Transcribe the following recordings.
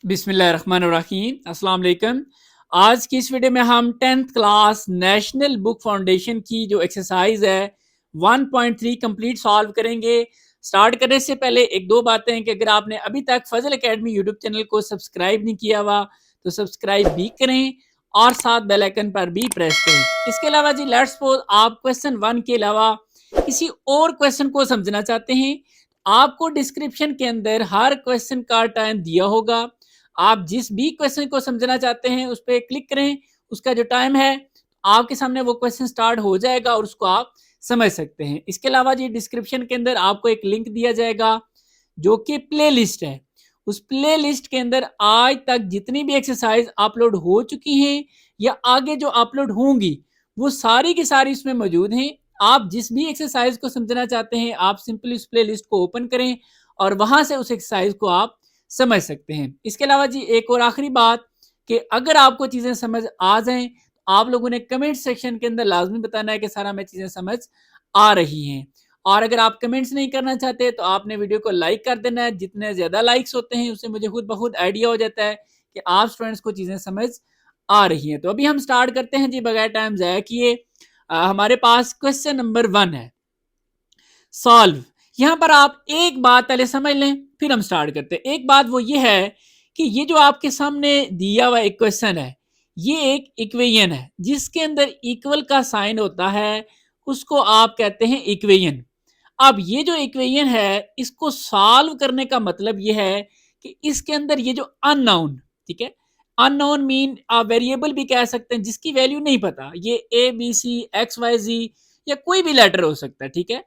बिस्मिल्लाहिर्रहमानिर्रहीम, अस्सलाम वालेकुम। आज की इस वीडियो में हम 10th class national book foundation की जो एक्सरसाइज है 1.3 कंप्लीट सॉल्व करेंगे। स्टार्ट करने से पहले एक दो बातें हैं कि अगर आपने अभी तक फजल एकेडमी यूट्यूब चैनल को सब्सक्राइब नहीं किया हुआ तो सब्सक्राइब भी करें और साथ बेल आइकन पर भी प्रेस करें। इसके अलावा जी लेट्स सपोज आप क्वेश्चन 1 के अलावा किसी और क्वेश्चन को समझना चाहते हैं, आपको डिस्क्रिप्शन के अंदर हर क्वेश्चन का टाइम दिया होगा। आप जिस भी क्वेश्चन को समझना चाहते हैं उस पर क्लिक करें, उसका जो टाइम है आपके सामने वो क्वेश्चन स्टार्ट हो जाएगा और उसको आप समझ सकते हैं। इसके अलावा जी डिस्क्रिप्शन के अंदर आपको एक लिंक दिया जाएगा जो कि प्ले लिस्ट है। उस प्ले लिस्ट के अंदर आज तक जितनी भी एक्सरसाइज अपलोड हो चुकी हैं या आगे जो अपलोड होंगी वो सारी की सारी इसमें मौजूद हैं। आप जिस भी एक्सरसाइज को समझना चाहते हैं आप सिंपली उस प्ले लिस्ट को ओपन करें और वहां से उस एक्सरसाइज को आप समझ सकते हैं। इसके अलावा जी एक और आखिरी बात कि अगर आपको चीजें समझ आ जाएं तो आप लोगों ने कमेंट सेक्शन के अंदर लाजमी बताना है कि सारा मैं चीजें समझ आ रही हैं। और अगर आप कमेंट्स नहीं करना चाहते तो आपने वीडियो को लाइक कर देना है। जितने ज्यादा लाइक्स होते हैं उससे मुझे खुद ब खुद आइडिया हो जाता है कि आप स्टूडेंट्स को चीजें समझ आ रही हैं। तो अभी हम स्टार्ट करते हैं जी बगैर टाइम जाया किए। हमारे पास क्वेश्चन नंबर 1 है सॉल्व। यहां पर आप एक बात पहले समझ लें फिर हम स्टार्ट करते हैं। एक बात वो ये है कि ये जो आपके सामने दिया हुआ एक क्वेश्चन है ये एक इक्वेशन है जिसके अंदर इक्वल का साइन होता है, उसको आप कहते हैं इक्वेशन। अब ये जो इक्वेशन है इसको सॉल्व करने का मतलब ये है कि इसके अंदर ये जो अननोन, ठीक है, अननोन मीन आप वेरिएबल भी कह सकते हैं जिसकी वैल्यू नहीं पता, ये A B C X Y Z या कोई भी लेटर हो सकता है, ठीक है।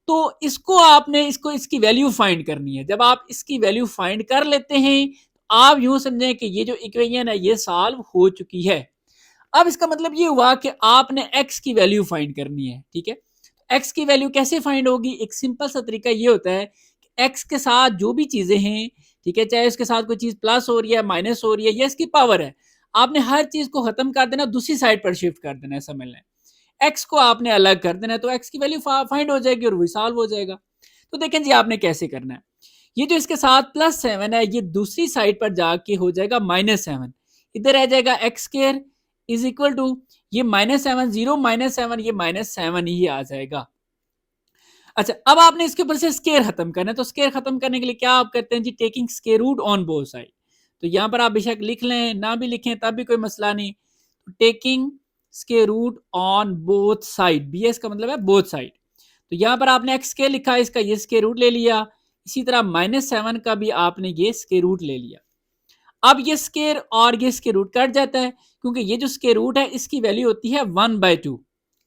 तो इसको आपने इसको इसकी वैल्यू फाइंड करनी है। जब आप इसकी वैल्यू फाइंड कर लेते हैं आप यूं समझें कि ये जो इक्वेशन है ये सॉल्व हो चुकी है। अब इसका मतलब ये हुआ कि आपने x की वैल्यू फाइंड करनी है, ठीक है। x की वैल्यू कैसे फाइंड होगी? एक सिंपल सा तरीका ये होता है कि x के साथ जो भी चीजें हैं, ठीक है, चाहे उसके साथ कोई चीज प्लस हो रही है माइनस हो रही है या इसकी पावर है, आपने हर चीज को खत्म कर देना, दूसरी साइड पर शिफ्ट कर देना है। समझ लें x को आपने अलग कर देना है तो x की वैल्यू फाइंड हो जाएगी और वही सॉल्व हो जाएगा। तो देखें जी आपने कैसे करना है। ये जो इसके साथ +7 है ये दूसरी साइड पर जाके हो जाएगा -7, इधर रह जाएगा X square is equal to ये -7 0 -7 ये -7 ही आ जाएगा। अच्छा अब आपने इसके ऊपर से स्केयर खत्म करना है तो स्केयर खत्म करने के लिए क्या आप करते हैं जी, taking square root on both side. तो यहां पर आप बेशक लिख लें ना भी लिखें तब भी कोई मसला नहीं। तो taking square root on both side, B S का मतलब है बोथ साइड। तो यहां पर आपने एक्स स्केयर लिखा है, इसका ये स्केयर रूट ले लिया। इसी तरह -7 का भी आपने ये स्केयर रूट ले लिया। अब ये स्केयर और ये स्केयर रूट कट जाता है क्योंकि ये जो स्केयर रूट है इसकी वैल्यू होती है 1/2,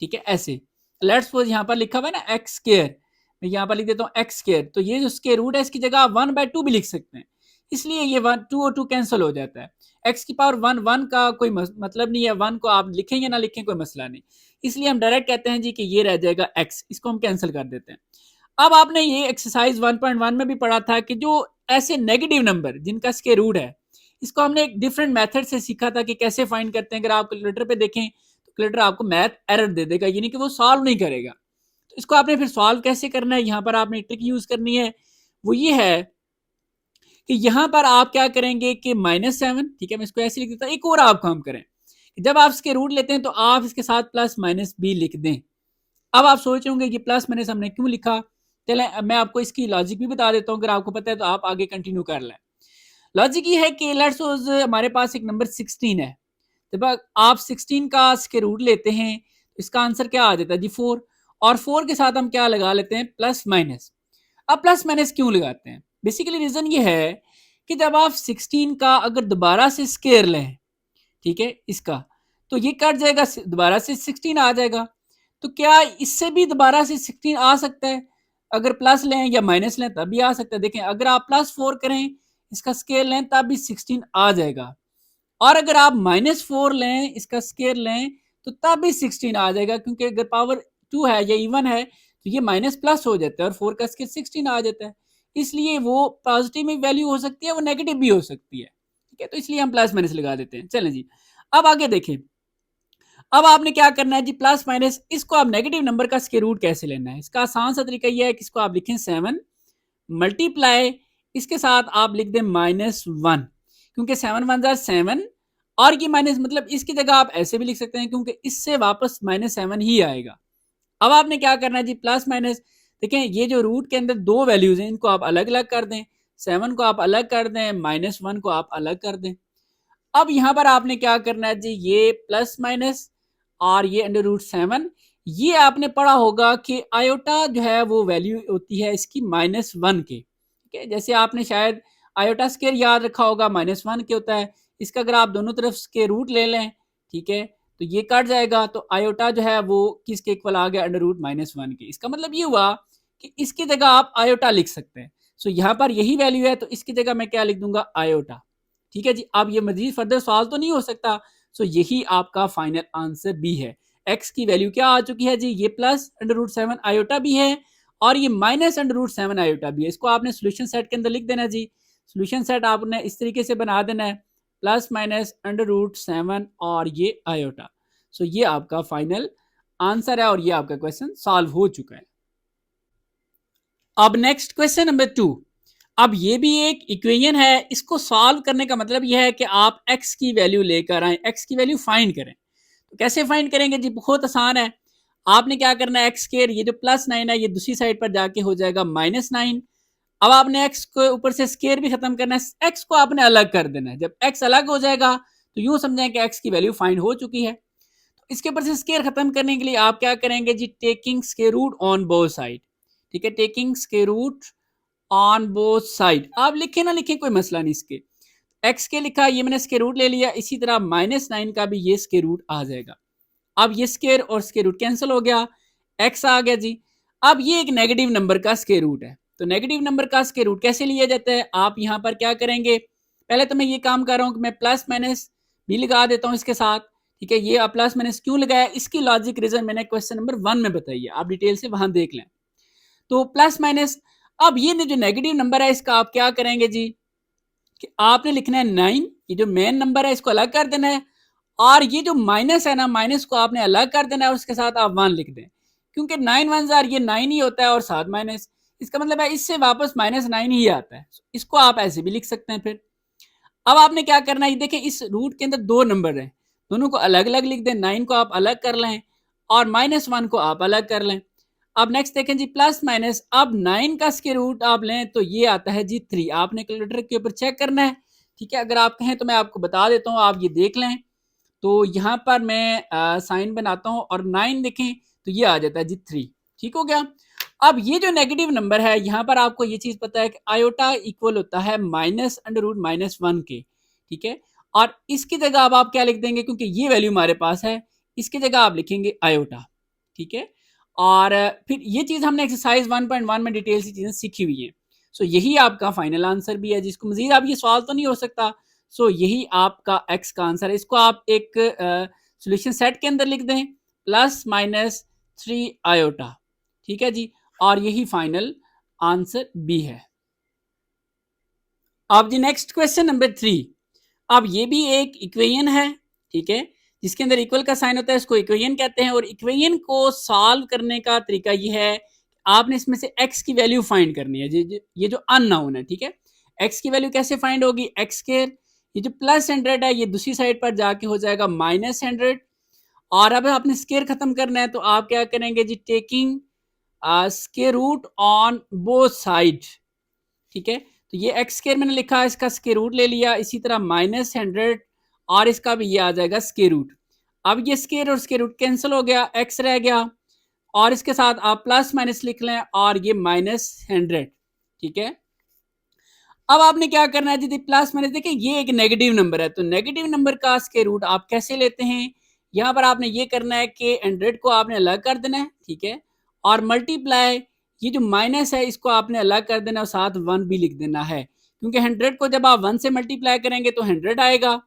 ठीक है। ऐसे लेट्स सपोज यहाँ पर लिखा हुआ है ना एक्स स्केयर, मैं यहाँ पर लिख देता हूँ एक्स स्केयर, तो ये जो स्केयर रूट है इसकी जगह आप 1/2 भी लिख सकते हैं, इसलिए ये 2 और 2 कैंसिल हो जाता है। एक्स की पावर 1 का कोई मतलब नहीं है, 1 को आप लिखें या ना लिखें कोई मसला नहीं, इसलिए हम डायरेक्ट कहते हैं जी कि ये रह जाएगा एक्स, इसको हम कैंसिल कर देते हैं। अब आपने ये एक्सरसाइज 1.1 में भी पढ़ा था कि जो ऐसे नेगेटिव नंबर जिनका स्क्वायर रूट है इसको हमने एक डिफरेंट मेथड से सीखा था कि कैसे फाइंड करते हैं। अगर आप कैलकुलेटर पे देखें तो कैलकुलेटर आपको मैथ एरर दे देगा, यानी कि वो सॉल्व नहीं करेगा। तो इसको आपने फिर सॉल्व कैसे करना है, यहाँ पर आपने ट्रिक यूज करनी है। वो ये है कि यहाँ पर आप क्या करेंगे कि -7, ठीक है, मैं इसको ऐसे लिख देता हूँ। एक और आप काम करें, जब आप इसके रूट लेते हैं तो आप इसके साथ प्लस माइनस भी लिख दें। अब आप सोच रहे होंगे कि प्लस माइनस हमने क्यों लिखा, चलें मैं आपको इसकी लॉजिक भी बता देता हूँ, अगर आपको पता है तो आप आगे कंटिन्यू कर लें। लॉजिक ये है कि लेट्स सपोज हमारे पास एक नंबर 16 है, जब आप 16 का स्क्वायर रूट लेते हैं तो इसका आंसर क्या आ जाता है जी 4, और 4 के साथ हम क्या लगा लेते हैं प्लस माइनस। अब प्लस माइनस क्यों लगाते हैं, बेसिकली रीजन ये है कि जब आप 16 का अगर दोबारा से स्क्वायर लें, ठीक है, इसका तो ये कट जाएगा, दोबारा से 16 आ जाएगा। तो क्या इससे भी दोबारा से 16 आ सकता है? अगर प्लस लें या माइनस लें तब भी आ सकता है। देखें अगर आप +4 करें इसका स्केयर लें तब भी 16 आ जाएगा, और अगर आप -4 लें इसका स्केयर लें तो तब भी 16 आ जाएगा, क्योंकि अगर पावर 2 है या इवन है तो ये माइनस प्लस हो जाता है और 4 का स्केयर 16 आ जाता है। इसलिए वो पॉजिटिव में वैल्यू हो सकती है, वो नेगेटिव भी हो सकती है, ठीक है। तो इसलिए हम प्लस माइनस लगा देते हैं। चलें जी अब आगे देखें। अब आपने क्या करना है जी, प्लस माइनस इसको आप नेगेटिव नंबर का स्क्वायर रूट कैसे लेना है। इसका आसान सा तरीका यह है कि इसको आप लिखें 7 मल्टीप्लाई इसके साथ आप लिख दें -1, क्योंकि 7 वन जार 7 और ये माइनस, मतलब इसकी जगह आप ऐसे भी लिख सकते हैं क्योंकि इससे वापस -7 ही आएगा। अब आपने क्या करना है जी, प्लस माइनस, देखें ये जो रूट के अंदर दो वैल्यूज हैं इनको आप अलग अलग कर दें, 7 को आप अलग कर दें, -1 को आप अलग कर दें। अब यहां पर आपने क्या करना है जी, ये प्लस माइनस और ये √7, ये आपने पढ़ा होगा कि आयोटा जो है वो वैल्यू होती है इसकी -1 के, ठीक है। जैसे आपने शायद आयोटा स्केयर याद रखा होगा, -1 के होता है। इसका अगर आप दोनों तरफ के रूट ले लें, ठीक है, तो ये कट जाएगा, तो आयोटा जो है वो किसके इक्वल आ गया, √-1 के। इसका मतलब ये हुआ कि इसकी जगह आप आयोटा लिख सकते हैं। सो यहाँ पर यही वैल्यू है, तो इसकी जगह मैं क्या लिख दूंगा, आयोटा। ठीक है जी। अब ये मजीद फर्दर सवाल तो नहीं हो सकता। सो यही आपका फाइनल आंसर बी है। एक्स की वैल्यू क्या आ चुकी है जी, ये +√7 आयोटा भी है और ये -√7 आयोटा भी है। इसको आपने सोल्यूशन सेट के अंदर लिख देना जी। सोल्यूशन सेट आपने इस तरीके से बना देना है, +-√7 और ये आयोटा। सो ये आपका फाइनल आंसर है और ये आपका क्वेश्चन सॉल्व हो चुका है। अब नेक्स्ट क्वेश्चन नंबर 2। अब ये भी एक इक्वेशन है, इसको सॉल्व करने का मतलब यह है कि आप x की वैल्यू लेकर आए, x की वैल्यू फाइंड करें। तो कैसे फाइंड करेंगे जी, बहुत आसान है। आपने क्या करना है, एक्स स्क्वायर, ये जो +9 है ये दूसरी साइड पर जाके हो जाएगा -9। अब आपने x को ऊपर से स्क्वायर भी खत्म करना है, x को आपने अलग कर देना है। जब x अलग हो जाएगा तो यूं समझें कि x की वैल्यू फाइंड हो चुकी है। तो इसके ऊपर से स्क्वायर खत्म करने के लिए आप क्या करेंगे जी, taking square root on both side. ठीक है, taking square root on both side. आप लिखे ना लिखे कोई मसला नहीं, इसके एक्स के लिखा, ये मैंने स्क्वायर रूट ले लिया, इसी तरह -9 का भी ये स्क्वायर रूट आ जाएगा। अब ये स्क्वायर और स्क्वायर रूट कैंसिल हो गया, एक्स आ गया जी। अब ये एक नेगेटिव नंबर का स्क्वायर रूट है, तो नेगेटिव नंबर का स्क्वायर रूट कैसे लिया जाता है, आप यहां पर क्या करेंगे, पहले तो मैं ये काम कर रहा हूं कि मैं प्लस माइनस भी लगा देता हूं इसके साथ। ठीक है, ये प्लस माइनस क्यों लगाया, इसकी लॉजिक रीजन मैंने क्वेश्चन नंबर 1 में बताई है, आप डिटेल से वहां देख लें। तो प्लस माइनस, अब ये जो नेगेटिव नंबर है इसका आप क्या करेंगे जी, कि आपने लिखना है 9, ये जो मेन नंबर है इसको अलग कर देना है, और ये जो माइनस है ना, माइनस को आपने अलग कर देना है, उसके साथ आप 1 लिख दें, क्योंकि 9 1 जार ये 9 ही होता है और साथ माइनस, इसका मतलब है इससे वापस -9 ही आता है। इसको आप ऐसे भी लिख सकते हैं। फिर अब आपने क्या करना है, देखें इस रूट के अंदर दो नंबर है, दोनों को अलग अलग लिख दें, 9 को आप अलग कर लें और -1 को आप अलग कर लें। अब नेक्स्ट देखें जी, प्लस माइनस, अब 9 का स्क्वायर रूट आप लें तो ये आता है जी 3। आपने कैलकुलेटर के ऊपर चेक करना है। ठीक है, अगर आप कहें तो मैं आपको बता देता हूँ, आप ये देख लें। तो यहाँ पर मैं साइन बनाता हूँ और 9 देखें तो ये आ जाता है जी 3। ठीक हो गया। अब ये जो नेगेटिव नंबर है, यहाँ पर आपको ये चीज पता है कि आयोटा इक्वल होता है -√-1 के। ठीक है, और इसकी जगह अब आप क्या लिख देंगे, क्योंकि ये वैल्यू हमारे पास है, इसकी जगह आप लिखेंगे आयोटा। ठीक है, और फिर ये चीज हमने एक्सरसाइज 1.1 में डिटेल से चीजें सीखी हुई है। सो यही आपका फाइनल आंसर भी है, जिसको मजीद आप ये सवाल तो नहीं हो सकता। सो यही आपका एक्स का आंसर है। इसको आप एक सोल्यूशन सेट के अंदर लिख दें, +-3 आयोटा। ठीक है जी, और यही फाइनल आंसर बी है। अब जी नेक्स्ट क्वेश्चन नंबर 3। अब ये भी एक इक्वेशन है, ठीक है, जिसके अंदर इक्वल का साइन होता है, इसको इक्वेशन कहते हैं। और इक्वेशन को सॉल्व करने का तरीका ये है, आपने इसमें से x की वैल्यू फाइंड करनी है। ये जो अननोन है, ठीक है, x की वैल्यू कैसे फाइंड होगी, एक्स स्क्वायर, ये जो +100 है ये दूसरी साइड पर जाके हो जाएगा -100। और अब आपने स्क्वायर खत्म करना है, तो आप क्या करेंगे जी, taking square root on both side. ठीक है, तो ये एक्स स्क्वायर मैंने लिखा, इसका स्क्वायर रूट ले लिया, इसी तरह -100 और इसका भी ये आ जाएगा स्क्वायर रूट। अब ये स्क्वायर और स्क्वायर रूट कैंसिल हो गया, एक्स रह गया, और इसके साथ आप प्लस माइनस लिख लें और ये -100। ठीक है, अब आपने क्या करना है जी, प्लस माइनस, देखिए ये एक नेगेटिव नंबर है, तो नेगेटिव नंबर का स्क्वायर रूट आप कैसे लेते हैं, यहां पर आपने ये करना है कि 100 को आपने अलग कर देना है। ठीक है, और मल्टीप्लाई, ये जो माइनस है इसको आपने अलग कर देना और साथ 1 भी लिख देना है, क्योंकि 100 को जब आप 1 से मल्टीप्लाई करेंगे तो 100 आएगा।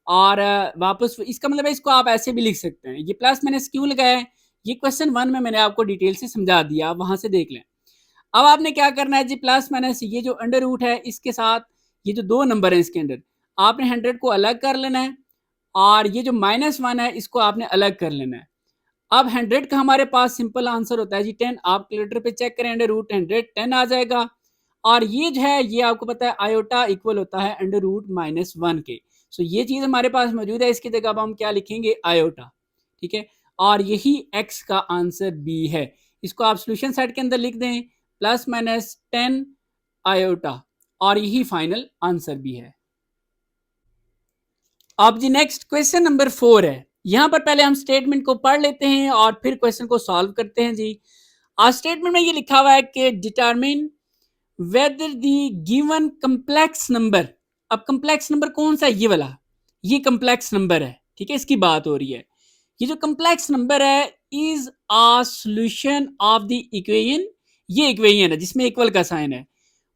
और वापस इसका मतलब है, इसको आप ऐसे भी लिख सकते हैं। ये प्लस माइनस क्यों लगाया है, ये क्वेश्चन 1 में मैंने आपको डिटेल से समझा दिया, आप वहां से देख लें। अब आपने क्या करना है जी, प्लस माइनस, ये जो अंडर रूट है इसके साथ ये जो दो नंबर है इसके अंदर आपने 100 को अलग कर लेना है, और ये जो -1 है इसको आपने अलग कर लेना है। अब 100 का हमारे पास सिंपल आंसर होता है जी 10। आप कैलकुलेटर पे चेक करें, अंडर रूट 100 10 आ जाएगा। और ये जो है ये आपको पता है आयोटा इक्वल होता है अंडर रूट -1 के। सो ये चीज हमारे पास मौजूद है, इसकी जगह अब हम क्या लिखेंगे, आयोटा। ठीक है, और यही एक्स का आंसर बी है। इसको आप सोल्यूशन सेट के अंदर लिख दें +-10 आयोटा, और यही फाइनल आंसर भी है। अब जी नेक्स्ट क्वेश्चन नंबर 4 है। यहां पर पहले हम स्टेटमेंट को पढ़ लेते हैं और फिर क्वेश्चन को सॉल्व करते हैं जी। आज स्टेटमेंट में ये लिखा हुआ है कि determine weather the given complex number. अब कम्प्लेक्स नंबर कौन सा है, ये वाला, ये कम्प्लेक्स नंबर है। ठीक है, इसकी बात हो रही है। ये जो कम्प्लेक्स नंबर है is a solution of the equation, ये इक्वेशन है जिसमें इक्वल का साइन है।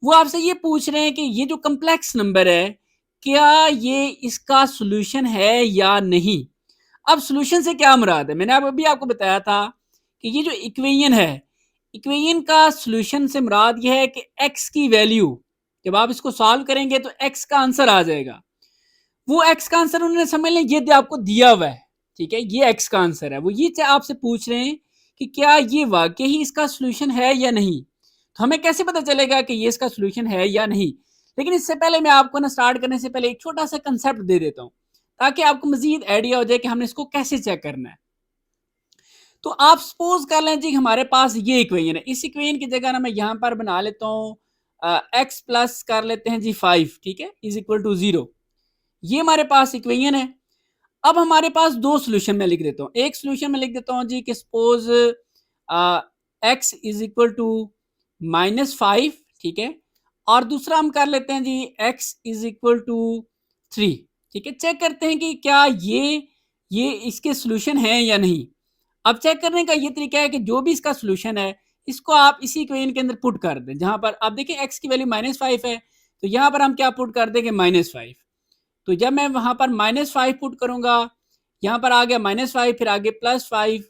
वो आपसे ये पूछ रहे हैं कि ये जो कम्प्लेक्स नंबर है क्या ये इसका सॉल्यूशन है या नहीं। अब सॉल्यूशन से क्या मुराद है, मैंने अभी आपको बताया था कि ये जो इक्वेशन है, इक्वेशन का सॉल्यूशन से मुराद ये है कि x की वैल्यू जब आप इसको सॉल्व करेंगे तो x का आंसर आ जाएगा। वो x का आंसर उन्होंने समझ लें ये आपको दिया हुआ है। ठीक है, ये x का आंसर है। वो ये आपसे पूछ रहे हैं कि क्या ये वाकई ही इसका सॉल्यूशन है या नहीं। तो हमें कैसे पता चलेगा कि ये इसका सॉल्यूशन है या नहीं। लेकिन इससे पहले मैं आपको ना स्टार्ट करने से पहले एक छोटा सा कंसेप्ट दे देता हूं ताकि आपको मजीद आइडिया हो जाए कि हमने इसको कैसे चेक करना है। तो आप सपोज कर लें जी हमारे पास ये इक्वेशन है, इस इक्वेशन की जगह ना मैं यहां पर बना लेता हूं x प्लस कर लेते हैं जी 5, ठीक है, इज इक्वल टू 0। ये हमारे पास इक्वेशन है। अब हमारे पास दो सोल्यूशन में लिख देता हूँ। एक सोल्यूशन में लिख देता हूँ जी कि suppose x is equal to -5, ठीक है, और दूसरा हम कर लेते हैं जी x इज इक्वल टू 3। ठीक है, चेक करते हैं कि क्या ये इसके सोल्यूशन है या नहीं। अब चेक करने का ये तरीका है कि जो भी इसका सोल्यूशन है इसको आप इसी इक्वेशन के अंदर पुट कर दें। जहां पर आप देखिए x की वैल्यू -5 है तो यहां पर हम क्या पुट कर देंगे, -5। तो जब मैं वहां पर -5 पुट करूंगा, यहां पर आ गया -5, फिर आगे +5,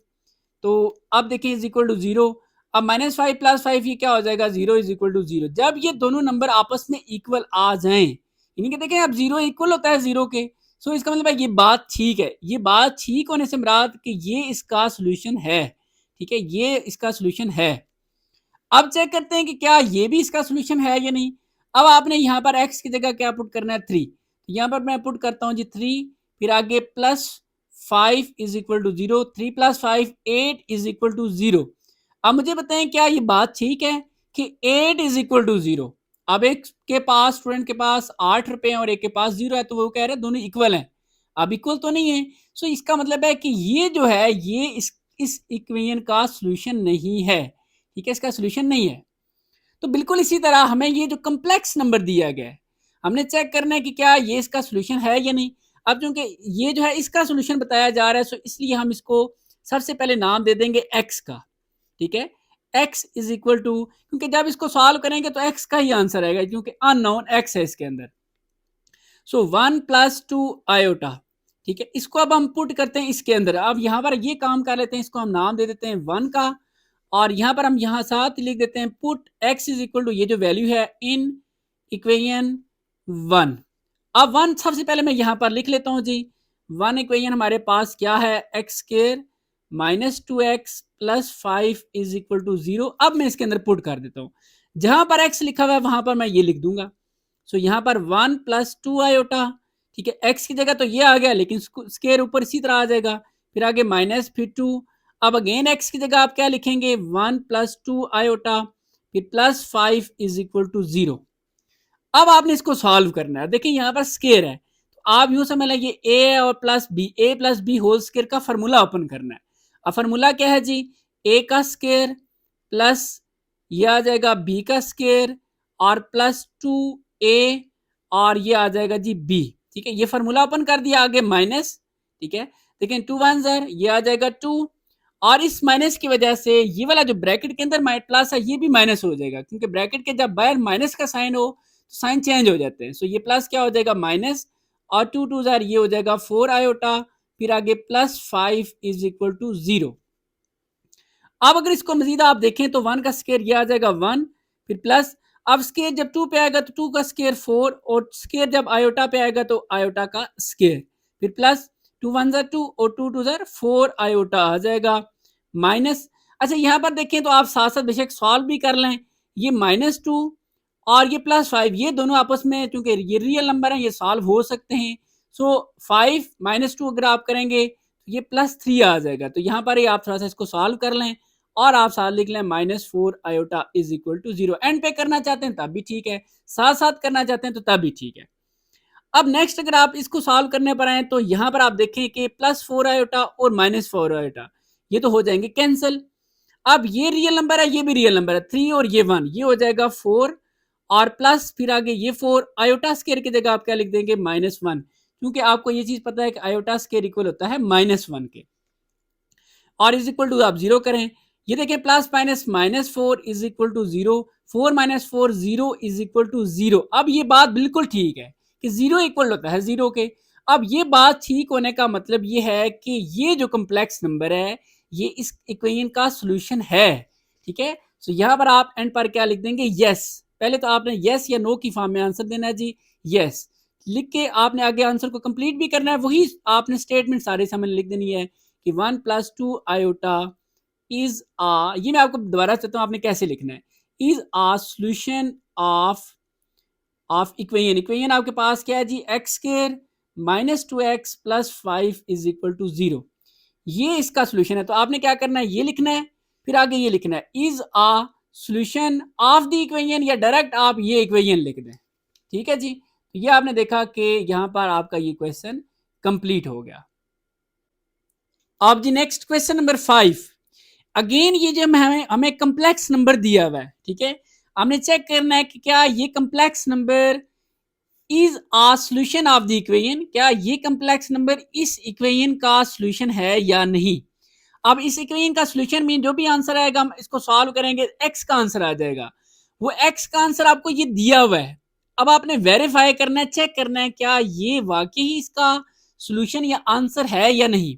तो अब देखिए इज इक्वल टू 0। अब -5 +5 ये क्या हो जाएगा, 0 इज इक्वल टू 0। जब ये दोनों नंबर आपस में इक्वल आ जाएं, यानी कि देखें अब 0 इक्वल होता है 0 के, सो इसका मतलब है ये बात ठीक है। ये बात ठीक होने से मुराद कि ये इसका सोल्यूशन है। ठीक है, ये इसका सोल्यूशन है। अब चेक करते हैं कि क्या ये भी इसका सोल्यूशन है या नहीं। अब आपने यहाँ पर x की जगह क्या पुट करना है, 3। तो यहाँ पर मैं पुट करता हूँ जी 3, फिर आगे +5 is equal to 0, 3 + 5 8 is equal to 0। अब मुझे बताएं क्या ये बात ठीक है कि 8 इज इक्वल टू 0। अब एक के पास, स्टूडेंट के पास 8 रुपए और एक के पास 0 है, तो वो कह रहे हैं दोनों इक्वल हैं। अब इक्वल तो नहीं है, सो इसका मतलब है कि ये जो है ये इस इक्वेशन का सोल्यूशन नहीं है। ठीक है, इसका सोल्यूशन नहीं है। तो बिल्कुल इसी तरह हमें ये जो कम्प्लेक्स नंबर दिया गया है हमने चेक करना है कि क्या ये इसका सोल्यूशन है या नहीं। अब क्योंकि ये जो है इसका सोल्यूशन बताया जा रहा है, सो इसलिए हम इसको सबसे पहले नाम दे देंगे x का। ठीक है, x इज इक्वल टू, क्योंकि जब इसको सॉल्व करेंगे तो x का ही आंसर आएगा क्योंकि अननोन x है इसके अंदर। सो 1 + 2 आयोटा। ठीक है, इसको अब हम पुट करते हैं इसके अंदर। अब यहाँ पर ये काम कर लेते हैं, इसको हम नाम दे देते हैं 1 का, और यहाँ पर हम यहाँ साथ लिख देते हैं put x is equal to ये जो वैल्यू है इन इक्वेशन 1। अब 1 सबसे पहले मैं यहाँ पर लिख लेता हूँ जी। 1 इक्वेशन हमारे पास क्या है, x² -2x + 5 is equal to 0। अब मैं इसके अंदर पुट कर देता हूँ, जहां पर x लिखा हुआ है वहां पर मैं ये लिख दूंगा। सो यहाँ पर 1 + 2 आयोटा। ठीक है, x की जगह तो ये आ गया लेकिन स्केयर ऊपर इसी तरह आ जाएगा, फिर आगे माइनस, फिर 2। अब अगेन x की जगह आप क्या लिखेंगे, 1 + 2 आयोटा, फिर +5 इज इक्वल टू 0। अब आपने इसको सॉल्व करना है। देखिए यहाँ पर स्केयर है तो आप यूं समझ लें ये a और a+b होल स्केयर का फॉर्मूला ओपन करना है। अब फॉर्मूला क्या है जी, a का स्केयर प्लस ये आ जाएगा b का स्केयर और +2a और ये आ जाएगा जी b। ठीक है, ये फॉर्मूला ओपन कर दिया, आगे माइनस। ठीक है, देखिए 2 1 ये आ जाएगा 2, और इस माइनस की वजह से ये वाला जो ब्रैकेट के अंदर प्लस है ये भी माइनस हो जाएगा, क्योंकि ब्रैकेट के जब बाहर माइनस का साइन हो तो साइन चेंज हो जाते हैं। सो ये प्लस क्या हो जाएगा, माइनस, और 2 2 ये हो जाएगा 4 आयोटा, फिर आगे +5 इज इक्वल टू 0। अब अगर इसको मजीद आप देखें तो 1 का स्केयर ये आ जाएगा 1, फिर प्लस, अब स्केयर जब 2 पे आएगा तो 2 का स्केयर 4, और स्केयर जब आयोटा पे आएगा तो आयोटा का स्केयर, फिर प्लस 2 1 2 और 2 2 4 आयोटा आ जाएगा, माइनस। अच्छा यहाँ पर देखें तो आप साथ साथ बेशक सॉल्व भी कर लें, ये -2 और ये +5, ये दोनों आपस में क्योंकि ये रियल नंबर है ये सॉल्व हो सकते हैं। सो 5 - 2 अगर आप करेंगे तो ये +3 आ जाएगा। तो यहाँ पर ही आप थोड़ा सा इसको सॉल्व कर लें और आप साथ लिख लें -4 iota is equal to 0। End पे करना चाहते हैं तब भी ठीक है, साथ साथ करना चाहते हैं तो तब भी ठीक है। अब नेक्स्ट अगर आप इसको सॉल्व करने पर आए तो यहाँ पर आप देखें कि +4 आयोटा और -4 आयोटा ये तो हो जाएंगे कैंसिल। अब ये रियल नंबर है, ये भी रियल नंबर है, 3 और ये 1, ये हो जाएगा 4 और प्लस फिर आगे ये 4 आयोटा स्केयर की जगह आप क्या लिख देंगे -1, क्योंकि आपको ये चीज पता है कि आयोटा स्केयर इक्वल होता है -1 के। और इज इक्वल टू आप 0 करें, ये देखें plus minus -4 is equal to 0, 4 - 4 0 is equal to 0। अब ये बात बिल्कुल ठीक है कि 0 इक्वल होता है 0 के। अब ये बात ठीक होने का मतलब ये है कि ये जो कम्प्लेक्स नंबर है ये इस इक्वेशन का सोल्यूशन है। ठीक है, तो यहाँ पर आप एंड पर क्या लिख देंगे, यस। पहले तो आपने यस या नो की फॉर्म में आंसर देना है जी, यस लिख के आपने आगे आंसर को कंप्लीट भी करना है, वही आपने स्टेटमेंट सारे सामने लिख देनी है कि 1 + 2 आयोटा इज आ, ये मैं आपको दोबारा चाहता हूं आपने कैसे लिखना है, is a solution of equation. Equation आपके पास क्या है जी, x square -2x + 5 is equal to 0। ये इसका सोल्यूशन है। तो आपने क्या करना है, ये लिखना है, फिर आगे ये लिखना है is a solution of the equation, या डायरेक्ट आप ये इक्वेशन लिख दें। ठीक है जी, तो ये आपने देखा कि यहां पर आपका ये क्वेश्चन कंप्लीट हो गया। अब जी नेक्स्ट क्वेश्चन नंबर 5। अगेन ये जो हमें हमें कम्प्लेक्स नंबर दिया हुआ है, ठीक है, हमने चेक करना है कि क्या ये complex number is a solution of the equation, क्या ये कम्प्लेक्स नंबर इस इक्वेशन का सोल्यूशन है या नहीं। अब इस इक्वेशन का सोल्यूशन मीन जो भी आंसर आएगा हम इसको सॉल्व करेंगे, एक्स का आंसर आ जाएगा। वो एक्स का आंसर आपको ये दिया हुआ है। अब आपने वेरीफाई करना है, चेक करना है क्या ये वाकई इसका सोल्यूशन या आंसर है या नहीं।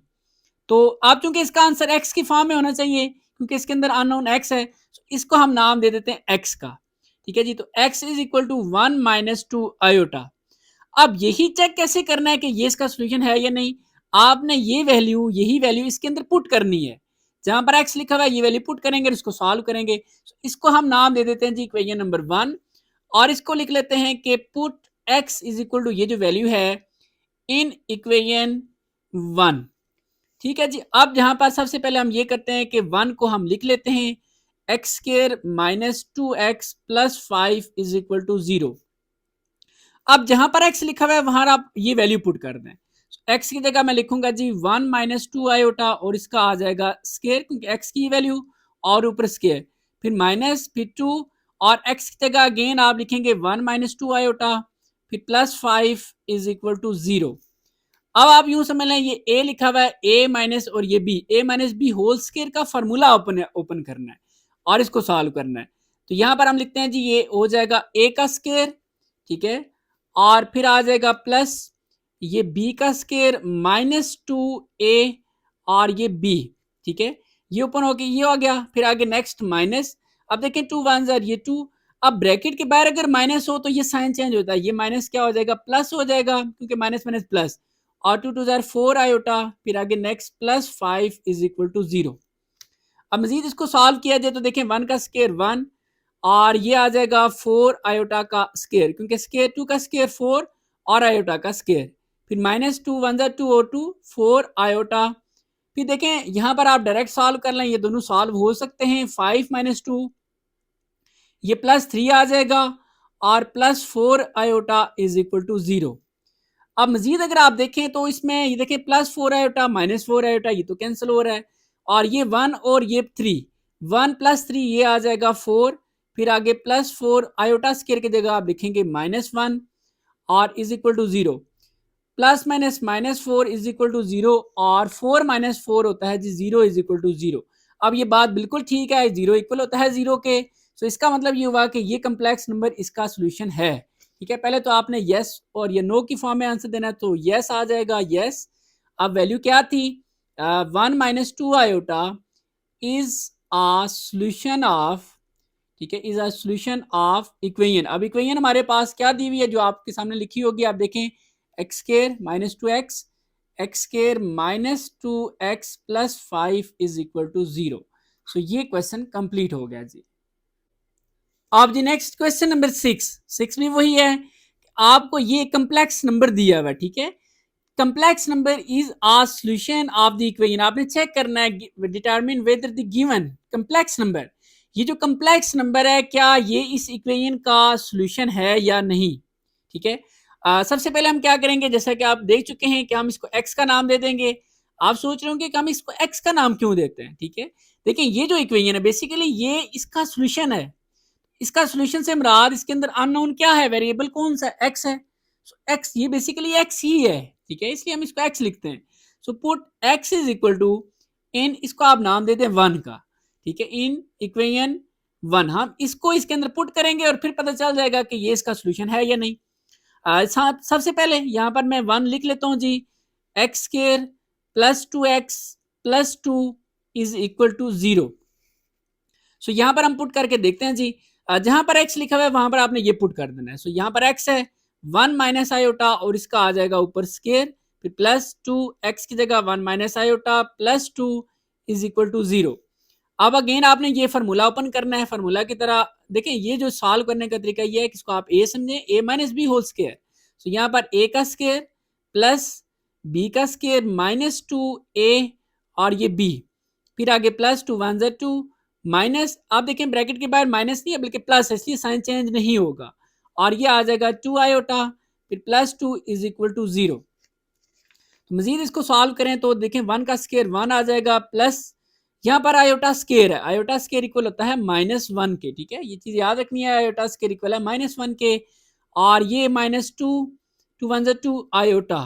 तो आप चूंकि इसका आंसर एक्स की फॉर्म में होना चाहिए क्योंकि इसके अंदर अननोन एक्स है, तो इसको हम नाम दे देते हैं एक्स का। ठीक है जी, तो x is equal to 1 - 2 iota. अब यही चेक कैसे करना है कि ये इसका सोल्यूशन है या नहीं, आपने ये वैल्यू यही वैल्यू इसके अंदर पुट करनी है। जहां पर एक्स लिखा हुआ है ये वैल्यू पुट करेंगे और इसको सॉल्व करेंगे। इसको हम नाम दे देते हैं जी इक्वेशन नंबर 1 और इसको लिख लेते हैं कि put x is equal to ये जो वैल्यू है इन इक्वेशन 1। ठीक है जी, अब जहां पर सबसे पहले हम ये करते हैं कि 1 को हम लिख लेते हैं x square -2x + 5 is equal to 0। अब जहां पर x लिखा हुआ है वहां आप ये वैल्यू पुट कर दें। x की जगह मैं लिखूंगा जी 1 - 2 आयोटा और इसका आ जाएगा स्क्वायर क्योंकि x की वैल्यू और ऊपर स्क्वायर, फिर माइनस फिर 2 और x की जगह अगेन आप लिखेंगे 1 - 2 आयोटा फिर +5 इज इक्वल टू 0। अब आप यूं समझ लें ये a लिखा हुआ है a माइनस और ये b, a - b whole square का फॉर्मूला ओपन करना है और इसको सॉल्व करना है। तो यहां पर हम लिखते हैं जी ये हो जाएगा a का स्क्वायर, ठीक है, और फिर आ जाएगा प्लस ये b का स्क्वायर -2a और ये b। ठीक है, ये ओपन हो गया, ये हो गया, फिर आगे नेक्स्ट माइनस। अब देखें 2 1 जार ये 2, अब ब्रैकेट के बाहर अगर माइनस हो तो ये साइन चेंज होता है, ये माइनस क्या हो जाएगा प्लस हो जाएगा क्योंकि माइनस माइनस प्लस, और 2 2 जार 4 आयोटा फिर आगे नेक्स्ट +5 इज इक्वल टू 0। अब मजीद इसको सॉल्व किया जाए तो देखें 1 का स्क्वायर 1 और ये आ जाएगा 4 आयोटा का स्क्वायर क्योंकि स्क्वायर 2 का स्क्वायर 4 और आयोटा का स्क्वायर, फिर -2 1 जार 2 और 2 4 आयोटा। फिर देखें यहां पर आप डायरेक्ट सॉल्व कर लें, ये दोनों सॉल्व हो सकते हैं। 5 - 2 ये +3 आ जाएगा और +4 आयोटा इज इक्वल टू 0। अब मजीद अगर आप देखें तो इसमें ये देखें +4 आयोटा -4 आयोटा ये तो कैंसिल हो रहा है, और ये 1 और ये 3, 1 + 3 ये आ जाएगा 4, फिर आगे +4 आयोटा स्क्वायर की जगह आप लिखेंगे -1 और is equal to 0, plus minus -4 is equal to 0 और 4 - 4 होता है जी 0 इज इक्वल टू 0। अब ये बात बिल्कुल ठीक है, 0 इक्वल होता है 0 के, तो इसका मतलब ये हुआ कि ये कम्प्लेक्स नंबर इसका सोल्यूशन है। ठीक है, पहले तो आपने यस और ये नो की फॉर्म में आंसर देना है, तो यस आ जाएगा यस। अब वैल्यू क्या थी, 1 - 2 iota is a solution of, ठीक है, is a solution of equation. अब इक्वेशन हमारे पास क्या दी हुई है जो आपके सामने लिखी होगी, आप देखें x square -2x x square -2x + 5 is equal to 0। So ये क्वेश्चन कंप्लीट हो गया जी। अब जी नेक्स्ट क्वेश्चन नंबर 6 भी वही है, आपको ये कम्प्लेक्स नंबर दिया हुआ है, ठीक है। Complex number is a solution of the equation. आपने चेक करना है determine whether the given complex number, ये जो कम्प्लेक्स नंबर है क्या ये इस इक्वेशन का सॉल्यूशन है या नहीं, ठीक है। सबसे पहले हम क्या करेंगे, जैसा कि आप देख चुके हैं कि हम इसको x का नाम दे देंगे। आप सोच रहे होंगे कि हम इसको x का नाम क्यों देते हैं, ठीक है। देखिए ये जो इक्वेशन है बेसिकली ये इसका सॉल्यूशन है। इसका सॉल्यूशन से मुराद इसके अंदर अननोन क्या है, वेरिएबल कौन सा एक्स है। सो एक्स ये बेसिकली एक्स ही है, ठीक है, इसलिए हम इसको एक्स लिखते हैं। So put x is equal to इन, इसको आप नाम देते हैं वन का, ठीक है, इन इक्वेशन वन। हम इसको इसके अंदर पुट करेंगे और फिर पता चल जाएगा कि ये इसका सोल्यूशन है या नहीं। सबसे पहले यहाँ पर मैं वन लिख लेता हूँ जी, x square plus two x plus two is equal to zero. सो यहाँ पर हम पुट करके देखते हैं जी, जहां पर x लिखा हुआ है वहां पर आपने ये पुट कर देना है। सो यहाँ पर x है वन माइनस आयोटा और इसका आ जाएगा ऊपर स्केयर, फिर प्लस टू एक्स की जगह one minus iota plus two is equal to zero. अब अगेन आपने ये फार्मूला ओपन करना है, फार्मूला की तरह देखें ये जो सॉल्व करने का तरीका ये है कि इसको आप a समझें, a minus b whole square. So यहाँ पर a का स्केयर प्लस b का स्केयर माइनस टू a और ये b, फिर आगे plus two one two minus, आप देखें ब्रैकेट के बाहर माइनस नहीं है बल्कि प्लस है इसलिए साइन चेंज नहीं होगा, और ये आ जाएगा टू आयोटा फिर plus two is equal to zero. तो मजीद इसको सॉल्व करें तो देखें वन का स्केयर वन आ जाएगा प्लस यहाँ पर आयोटा स्केयर है, आयोटा स्केयर इक्वल होता है माइनस वन के, ठीक है, ये चीज याद रखनी है, आयोटा स्केयर इक्वल है माइनस वन के, और ये minus two two one two iota,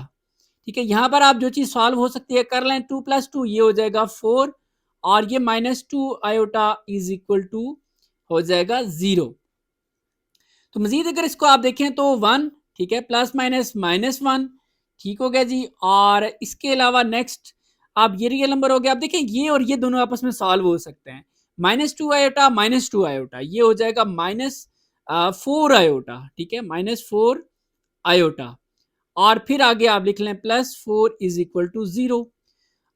ठीक है। यहाँ पर आप जो चीज सॉल्व हो सकती है कर लें, टू प्लस टू ये हो जाएगा फोर, और ये minus two iota is equal to हो जाएगा जीरो। तो मजीद अगर इसको आप देखें तो वन, ठीक है, प्लस माइनस माइनस वन, ठीक हो गया जी। और इसके अलावा नेक्स्ट आप ये रियल नंबर हो गया, आप देखें ये और ये दोनों आपस में सॉल्व हो सकते हैं, minus two iota minus two iota ये हो जाएगा माइनस फोर आयोटा, ठीक है, माइनस फोर आयोटा, और फिर आगे आप लिख लें plus four is equal to zero.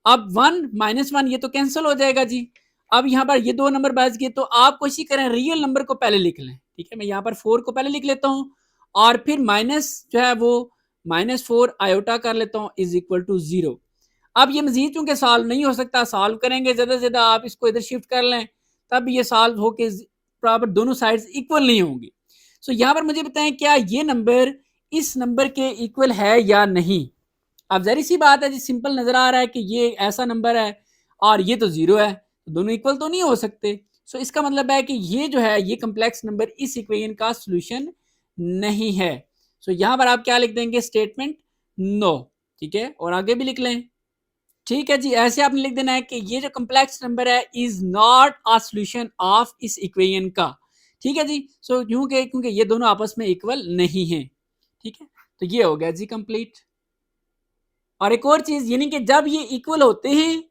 अब वन माइनस वन ये तो कैंसिल हो जाएगा जी। अब यहाँ पर ये दो नंबर बच गए, तो आप कोशिश करें रियल नंबर को पहले लिख लें, ठीक है, मैं यहाँ पर फोर को पहले लिख लेता हूँ और फिर माइनस जो है वो माइनस फोर आयोटा कर लेता हूँ इज इक्वल टू जीरो। अब ये मजीद चूंकि सॉल्व नहीं हो सकता, सॉल्व करेंगे ज्यादा से ज्यादा आप इसको इधर शिफ्ट कर लें तब ये सॉल्व होके बराबर दोनों साइड्स इक्वल नहीं होंगी। सो यहाँ पर मुझे बताएं क्या ये नंबर इस नंबर के इक्वल है या नहीं। अब जहरी सी बात है जी, सिंपल नजर आ रहा है कि ये ऐसा नंबर है और ये तो जीरो है, तो दोनों इक्वल तो नहीं हो सकते। सो इसका मतलब है कि ये जो है ये कम्प्लेक्स नंबर इस इक्वेशन का सॉल्यूशन नहीं है। सो यहाँ पर आप क्या लिख देंगे, स्टेटमेंट नो, ठीक है, और आगे भी लिख लें, ठीक है जी। ऐसे आपने लिख देना है कि ये जो कम्प्लेक्स नंबर है is not a solution of इस इक्वेशन का, ठीक है जी। सो क्योंकि ये दोनों आपस में इक्वल नहीं है, ठीक है। तो ये हो गया जी कंप्लीट। और एक और चीज यानी कि जब ये इक्वल होते हैं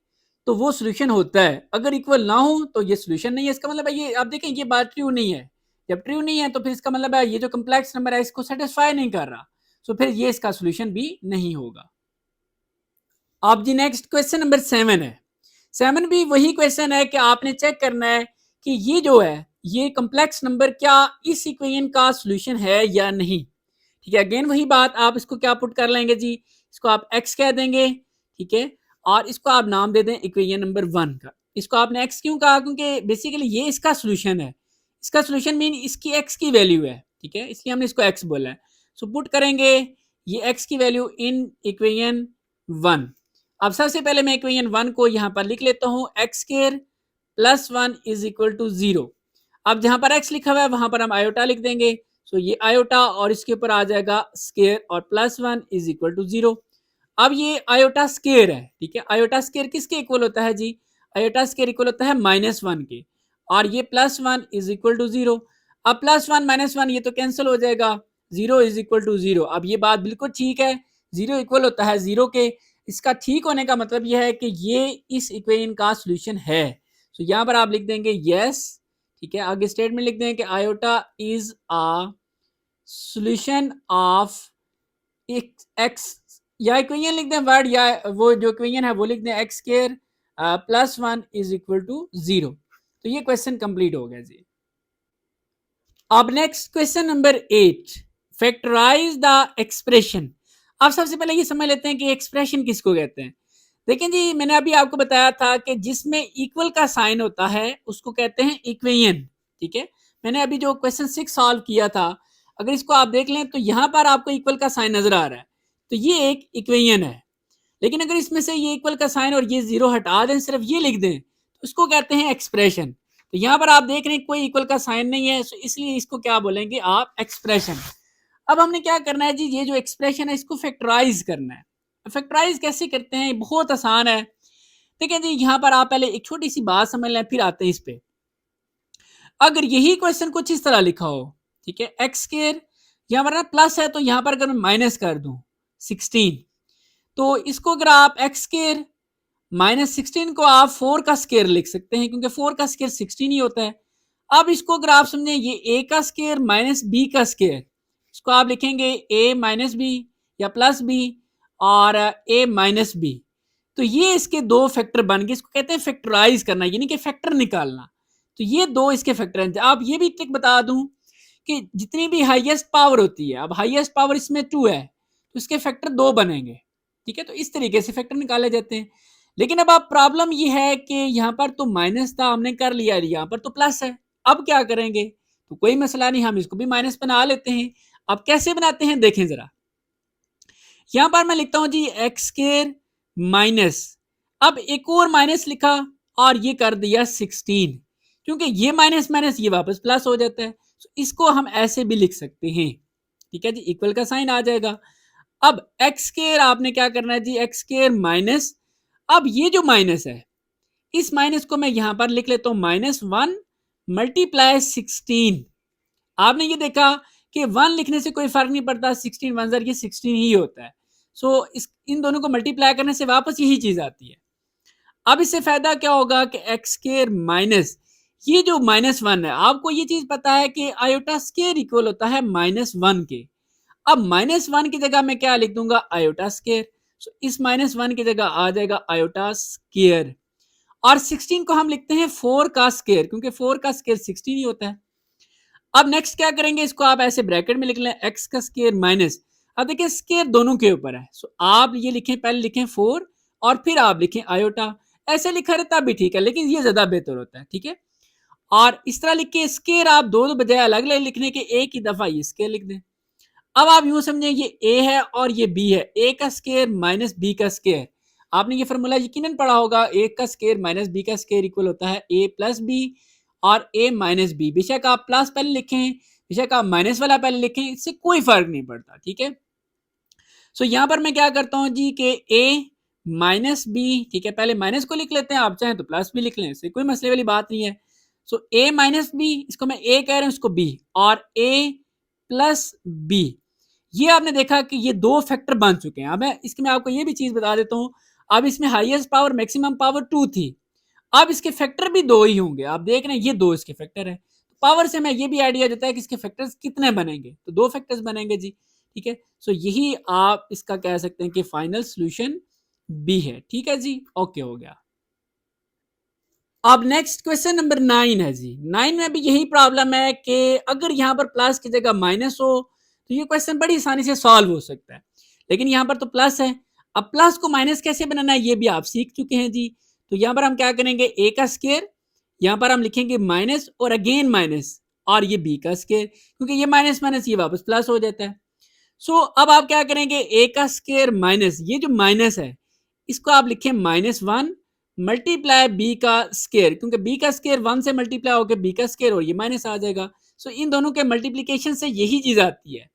तो वो सोल्यूशन होता है, अगर इक्वल ना हो तो ये सोल्यूशन नहीं है। इसका मतलब है ये आप देखें ये बात ट्रू नहीं है, जब ट्रू नहीं है तो फिर इसका मतलब है ये जो कम्प्लेक्स नंबर है इसको सेटिस्फाई नहीं कर रहा, तो फिर ये इसका सोल्यूशन भी नहीं होगा। अब जी नेक्स्ट क्वेश्चन नंबर 7 है। 7 भी वही क्वेश्चन है कि आपने चेक करना है कि ये जो है ये कम्प्लेक्स नंबर क्या इस इक्वेशन का सोल्यूशन है या नहीं, ठीक है। अगेन वही बात, आप इसको क्या पुट कर लेंगे जी, इसको आप x कह देंगे, ठीक है, और इसको आप नाम दे दें इक्वेशन नंबर 1 का। इसको आपने x क्यों कहा, क्योंकि बेसिकली ये इसका सोल्यूशन है, इसका सोल्यूशन मीन इसकी x की वैल्यू है, ठीक है, इसलिए हमने इसको x बोला है। सो पुट करेंगे ये x की वैल्यू इन इक्वेशन 1। अब सबसे पहले मैं इक्वेशन 1 को यहाँ पर लिख लेता हूँ, x square plus one is equal to zero. अब जहां पर x लिखा हुआ है वहां पर हम आयोटा लिख देंगे, सो ये आयोटा और इसके ऊपर आ जाएगा स्केयर और plus one is equal to zero. अब ये आयोटा स्केयर है, ठीक है, आयोटा स्केयर किसके इक्वल होता है जी, आयोटा स्केयर इक्वल होता है माइनस वन के, और ये plus one is equal to zero. अब प्लस वन माइनस वन ये तो कैंसिल हो जाएगा, zero is equal to zero. अब ये बात बिल्कुल ठीक है, जीरो इक्वल होता है जीरो के, इसका ठीक होने का मतलब यह है कि ये इस इक्वेशन का सोल्यूशन है। सो यहाँ पर आप लिख देंगे यस, ठीक है, आगे स्टेटमेंट लिख दें कि iota is a solution of x, या इक्वेशन लिख दें वर्ड, या वो जो इक्वेशन है वो लिख दें x square plus one is equal to zero. तो ये क्वेश्चन कंप्लीट हो गया जी। अब next question number 8, factorise the expression. अब सबसे पहले ये समझ लेते हैं कि एक्सप्रेशन किसको कहते हैं। देखिए जी, मैंने अभी आपको बताया था कि जिसमें इक्वल का साइन होता है उसको कहते हैं इक्वेशन। ठीक है, मैंने अभी जो क्वेश्चन 6 सॉल्व किया था, अगर इसको आप देख लें तो यहां पर आपको इक्वल का साइन नजर आ रहा है, तो ये एक इक्वेशन है। लेकिन अगर इसमें से ये इक्वल का साइन और ये जीरो हटा दें, सिर्फ ये लिख दें, तो इसको कहते हैं एक्सप्रेशन। तो यहाँ पर आप देख रहे हैं कोई इक्वल का साइन नहीं है, तो इसलिए इसको क्या बोलेंगे आप, एक्सप्रेशन। अब हमने क्या करना है जी, ये जो एक्सप्रेशन है इसको फैक्टराइज करना है। फैक्टराइज कैसे करते हैं, बहुत आसान है। ठीक है जी, यहाँ पर आप पहले एक छोटी सी बात समझ लें, फिर आते हैं इस पे। अगर यही क्वेश्चन कुछ इस तरह लिखा हो, ठीक है, एक्स स्क्वायर, यहाँ पर ना प्लस है, तो यहाँ पर अगर मैं माइनस कर दूं 16, तो इसको अगर आप एक्स स्क्वायर माइनस 16 को आप 4 का स्क्वायर लिख सकते हैं, क्योंकि 4 का स्क्वायर 16 ही होता है। अब इसको अगर आप समझें, ये ए का स्क्वायर माइनस बी का स्क्वायर, इसको आप लिखेंगे ए माइनस बी या प्लस बी और ए माइनस बी। तो ये इसके दो फैक्टर बन गए, इसको कहते हैं फैक्टराइज करना, यानी कि फैक्टर निकालना। तो ये दो इसके फैक्टर हैं। आप ये भी ट्रिक बता दूं कि जितनी भी हाईएस्ट पावर होती है, अब हाईएस्ट पावर इसमें 2 है, तो इसके फैक्टर 2 बनेंगे। ठीक है, तो इस तरीके से फैक्टर निकाले जाते हैं। लेकिन अब आप प्रॉब्लम ये है कि यहाँ पर तो माइनस था, हमने कर लिया, यहाँ पर तो प्लस है, अब क्या करेंगे। तो कोई मसला नहीं, हम इसको भी माइनस बना लेते हैं। अब कैसे बनाते हैं देखें जरा। यहां पर मैं लिखता हूं जी एक्स स्क्वायर माइनस, अब एक और माइनस लिखा और ये कर दिया 16, क्योंकि ये माइनस माइनस ये वापस प्लस हो जाता है, तो इसको हम ऐसे भी लिख सकते हैं। ठीक है जी, इक्वल का साइन आ जाएगा। अब एक्स स्क्वायर आपने क्या करना है जी, एक्स स्क्वायर माइनस, अब ये जो माइनस है, इस माइनस को मैं यहां पर लिख लेता हूं -1 मल्टीप्लाई 16। आपने ये देखा कि 1 लिखने से कोई फर्क नहीं पड़ता, 16 वन जर ये 16 ही होता है। सो इस इन दोनों को मल्टीप्लाई करने से वापस यही चीज आती है। अब इससे फायदा क्या होगा कि एक्स स्क्वायर माइनस, ये जो -1 है, आपको ये चीज पता है कि आयोटा स्क्वायर इक्वल होता है -1 के। अब -1 की जगह मैं क्या लिख दूंगा, आयोटा स्क्वायर। सो इस -1 की जगह आ जाएगा आयोटा स्क्वायर, और 16 को हम लिखते हैं 4 का स्क्वायर, क्योंकि 4 का स्क्वायर 16 ही होता है। अब नेक्स्ट क्या करेंगे, इसको आप ऐसे ब्रैकेट में लिख लें, एक्स का स्क्वायर माइनस, अब देखिए स्क्वायर दोनों के ऊपर है, सो आप ये लिखें, पहले लिखें 4 और फिर आप लिखें आयोटा। ऐसे लिखा रहता भी ठीक है, लेकिन ये ज्यादा बेहतर होता है। ठीक है, और इस तरह लिख के स्क्वायर आप दो बजाय अलग अलग लिखने के एक ही दफा ये स्क्वायर लिख दें। अब आप यूं समझें, ये ए है और ये बी है, ए का स्क्वायर माइनस बी का स्क्वायर। आपने ये फॉर्मूला यकीनन पढ़ा होगा, ए का स्क्वायर माइनस बी का स्क्वायर इक्वल होता है ए प्लस बी और ए माइनस बी। बेशक आप प्लस पहले लिखें, बेशक आप माइनस वाला पहले लिखें, इससे कोई फर्क नहीं पड़ता। ठीक है, सो यहां पर मैं क्या करता हूं जी कि ए माइनस बी, ठीक है, पहले माइनस को लिख लेते हैं, आप चाहें तो प्लस भी लिख लें, इससे कोई मसले वाली बात नहीं है। सो ए माइनस बी, इसको मैं ए कह रहा हूं, इसको बी, और ए प्लस बी। ये आपने देखा कि ये दो फैक्टर बन चुके हैं। अब मैं आपको ये भी चीज बता देता हूं, अब इसमें हाईएस्ट पावर मैक्सिमम पावर 2 थी, अब इसके फैक्टर भी दो ही होंगे। आप देख रहे हैं ये दो इसके फैक्टर है, पावर से मैं ये भी आइडिया देता है कि इसके फैक्टर्स कितने बनेंगे, तो दो फैक्टर्स बनेंगे जी। ठीक है, सो यही आप इसका कह सकते हैं कि फाइनल सोल्यूशन बी है। ठीक है जी, ओके हो गया। अब नेक्स्ट क्वेश्चन नंबर 9 है जी। 9 में भी यही प्रॉब्लम है कि अगर यहाँ पर प्लस की जगह माइनस हो, तो ये क्वेश्चन बड़ी आसानी से सॉल्व हो सकता है, लेकिन यहाँ पर तो प्लस है। अब प्लस को माइनस कैसे बनाना है ये भी आप सीख चुके हैं जी। तो यहाँ पर हम क्या करेंगे, ए का स्क्वायर, यहाँ पर हम लिखेंगे माइनस और अगेन माइनस, और ये बी का स्क्वायर, क्योंकि ये माइनस माइनस ये वापस प्लस हो जाता है। सो अब आप क्या करेंगे, ए का स्क्वायर माइनस, ये जो माइनस है इसको आप लिखें -1 मल्टीप्लाई बी का स्क्वायर, क्योंकि बी का स्क्वायर 1 से मल्टीप्लाई होकर बी का स्क्वायर और ये माइनस आ जाएगा। सो इन दोनों के मल्टीप्लीकेशन से यही चीज आती है।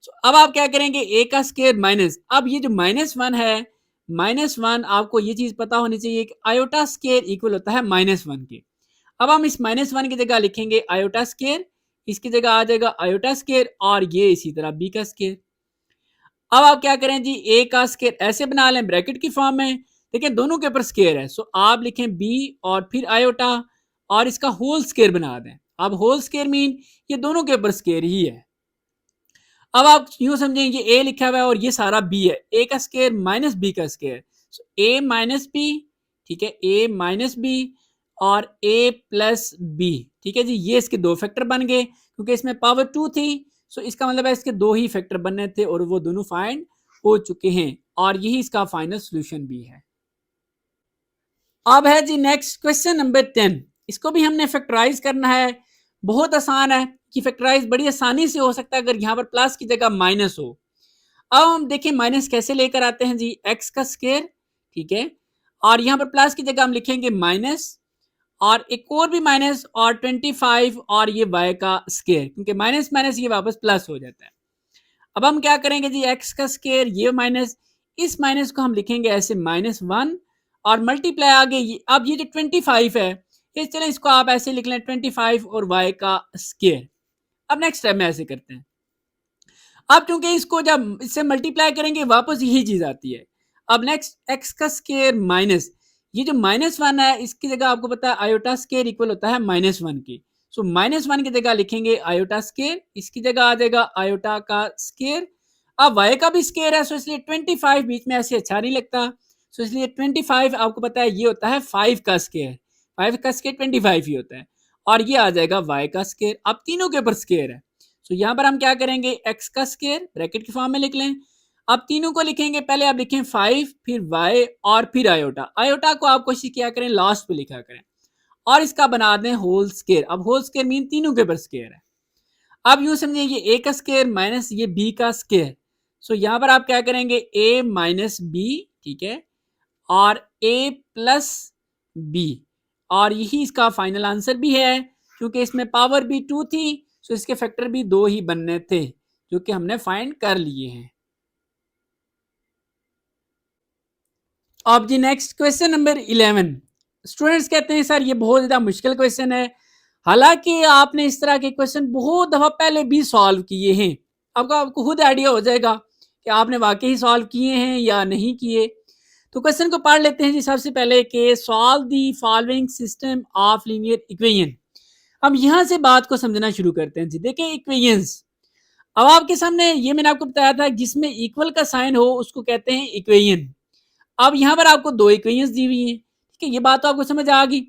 सो अब आप क्या करेंगे, ए का स्क्वायर माइनस, अब ये जो -1 है, -1 आपको ये चीज पता होनी चाहिए कि आयोटा स्क्वायर इक्वल होता है -1 के। अब हम इस -1 की जगह लिखेंगे आयोटा स्क्वायर, इसकी जगह आ जाएगा आयोटा स्क्वायर, और ये इसी तरह बी का स्क्वायर। अब आप क्या करें जी, ए का स्क्वायर ऐसे बना लें ब्रैकेट की फॉर्म में, देखिए दोनों के ऊपर स्क्वायर है, सो आप लिखें बी और फिर आयोटा और इसका होल स्क्वायर बना दें। अब होल स्क्वायर मीन ये दोनों के ऊपर स्क्वायर ही है। अब आप यूं समझें, ये ए लिखा हुआ है और ये सारा बी है, ए का स्क्वायर माइनस बी का स्क्वायर, सो ए माइनस बी, ठीक है, ए माइनस बी और ए प्लस बी। ठीक है जी, ये इसके 2 फैक्टर बन गए क्योंकि इसमें पावर 2 थी। सो इसका मतलब है इसके 2 ही फैक्टर बनने थे और वो दोनों फाइंड हो चुके हैं और यही इसका फाइनल सोल्यूशन भी है। अब है जी नेक्स्ट क्वेश्चन नंबर 10। इसको भी हमने फैक्टराइज करना है। बहुत आसान है कि फैक्टराइज बड़ी आसानी से हो सकता है अगर यहाँ पर प्लस की जगह माइनस हो। अब हम देखें माइनस कैसे लेकर आते हैं जी, एक्स का स्क्वायर, ठीक है, और यहाँ पर प्लस की जगह हम लिखेंगे माइनस और एक और भी माइनस और 25 और ये y का स्क्वायर, क्योंकि माइनस माइनस ये वापस प्लस हो जाता है। अब हम क्या करेंगे जी, x का स्क्वायर ये माइनस, इस माइनस को हम लिखेंगे ऐसे -1 और मल्टीप्लाई आगे अब ये जो 25 है ये चलें इसको आप ऐसे लिख लें 25 और y का स्क्वायर। अब नेक्स्ट स्टेप में ऐसे करते हैं। अब क्योंकि इसको जब इससे मल्टीप्लाई करेंगे वापस यही चीज आती है। अब नेक्स्ट x का स्क्वायर माइनस ये जो -1 है इसकी जगह आपको पता है आयोटा स्क्वायर इक्वल होता है -1 की। सो -1 की जगह लिखेंगे आयोटा स्क्वायर, इसकी जगह आ जाएगा आयोटा का स्क्वायर। अब y का भी स्क्वायर है सो इसलिए 25 बीच में ऐसे अच्छा नहीं लगता। सो इसलिए 25 आपको पता है ये होता है 5 का स्क्वायर, 5 का स्क्वायर 25 ही होता है और ये आ जाएगा y का स्क्वायर। अब तीनों के ऊपर स्क्वायर है तो यहाँ पर हम क्या करेंगे x का स्क्वायर ब्रैकेट की फॉर्म में लिख लें। अब तीनों को लिखेंगे, पहले आप लिखें 5 फिर y और फिर आयोटा, आयोटा को आप कोशिश किया करें लास्ट पे लिखा करें और इसका बना दें होल स्क्वायर। अब होल स्क्वायर मीन तीनों के ऊपर स्क्वायर है। अब यूं समझिए ये a का स्क्वायर माइनस ये b का स्क्वायर। सो यहाँ पर आप क्या करेंगे a माइनस बी, ठीक है, और a प्लस बी और यही इसका फाइनल आंसर भी है क्योंकि इसमें पावर भी 2 थी सो इसके फैक्टर भी 2 ही बनने थे जो कि हमने फाइंड कर लिए हैं। अब जी नेक्स्ट क्वेश्चन नंबर 11। स्टूडेंट्स कहते हैं सर ये बहुत ज्यादा मुश्किल क्वेश्चन है, हालांकि आपने इस तरह के क्वेश्चन बहुत दफा पहले भी सॉल्व किए हैं। आपको खुद आइडिया हो जाएगा कि आपने वाकई सॉल्व किए हैं या नहीं किए। तो क्वेश्चन को पढ़ लेते हैं जी। सबसे पहले के solve the following system of linear equation. अब यहां से बात को समझना शुरू करते हैं जी। देखिए इक्वेशंस, अब आपके सामने ये मैंने आपको बताया था जिसमें इक्वल का साइन हो उसको कहते हैं इक्वेशन। अब यहाँ पर आपको 2 इक्वेशंस दी हुई हैं, ठीक है, ये बात तो आपको समझ आ गई।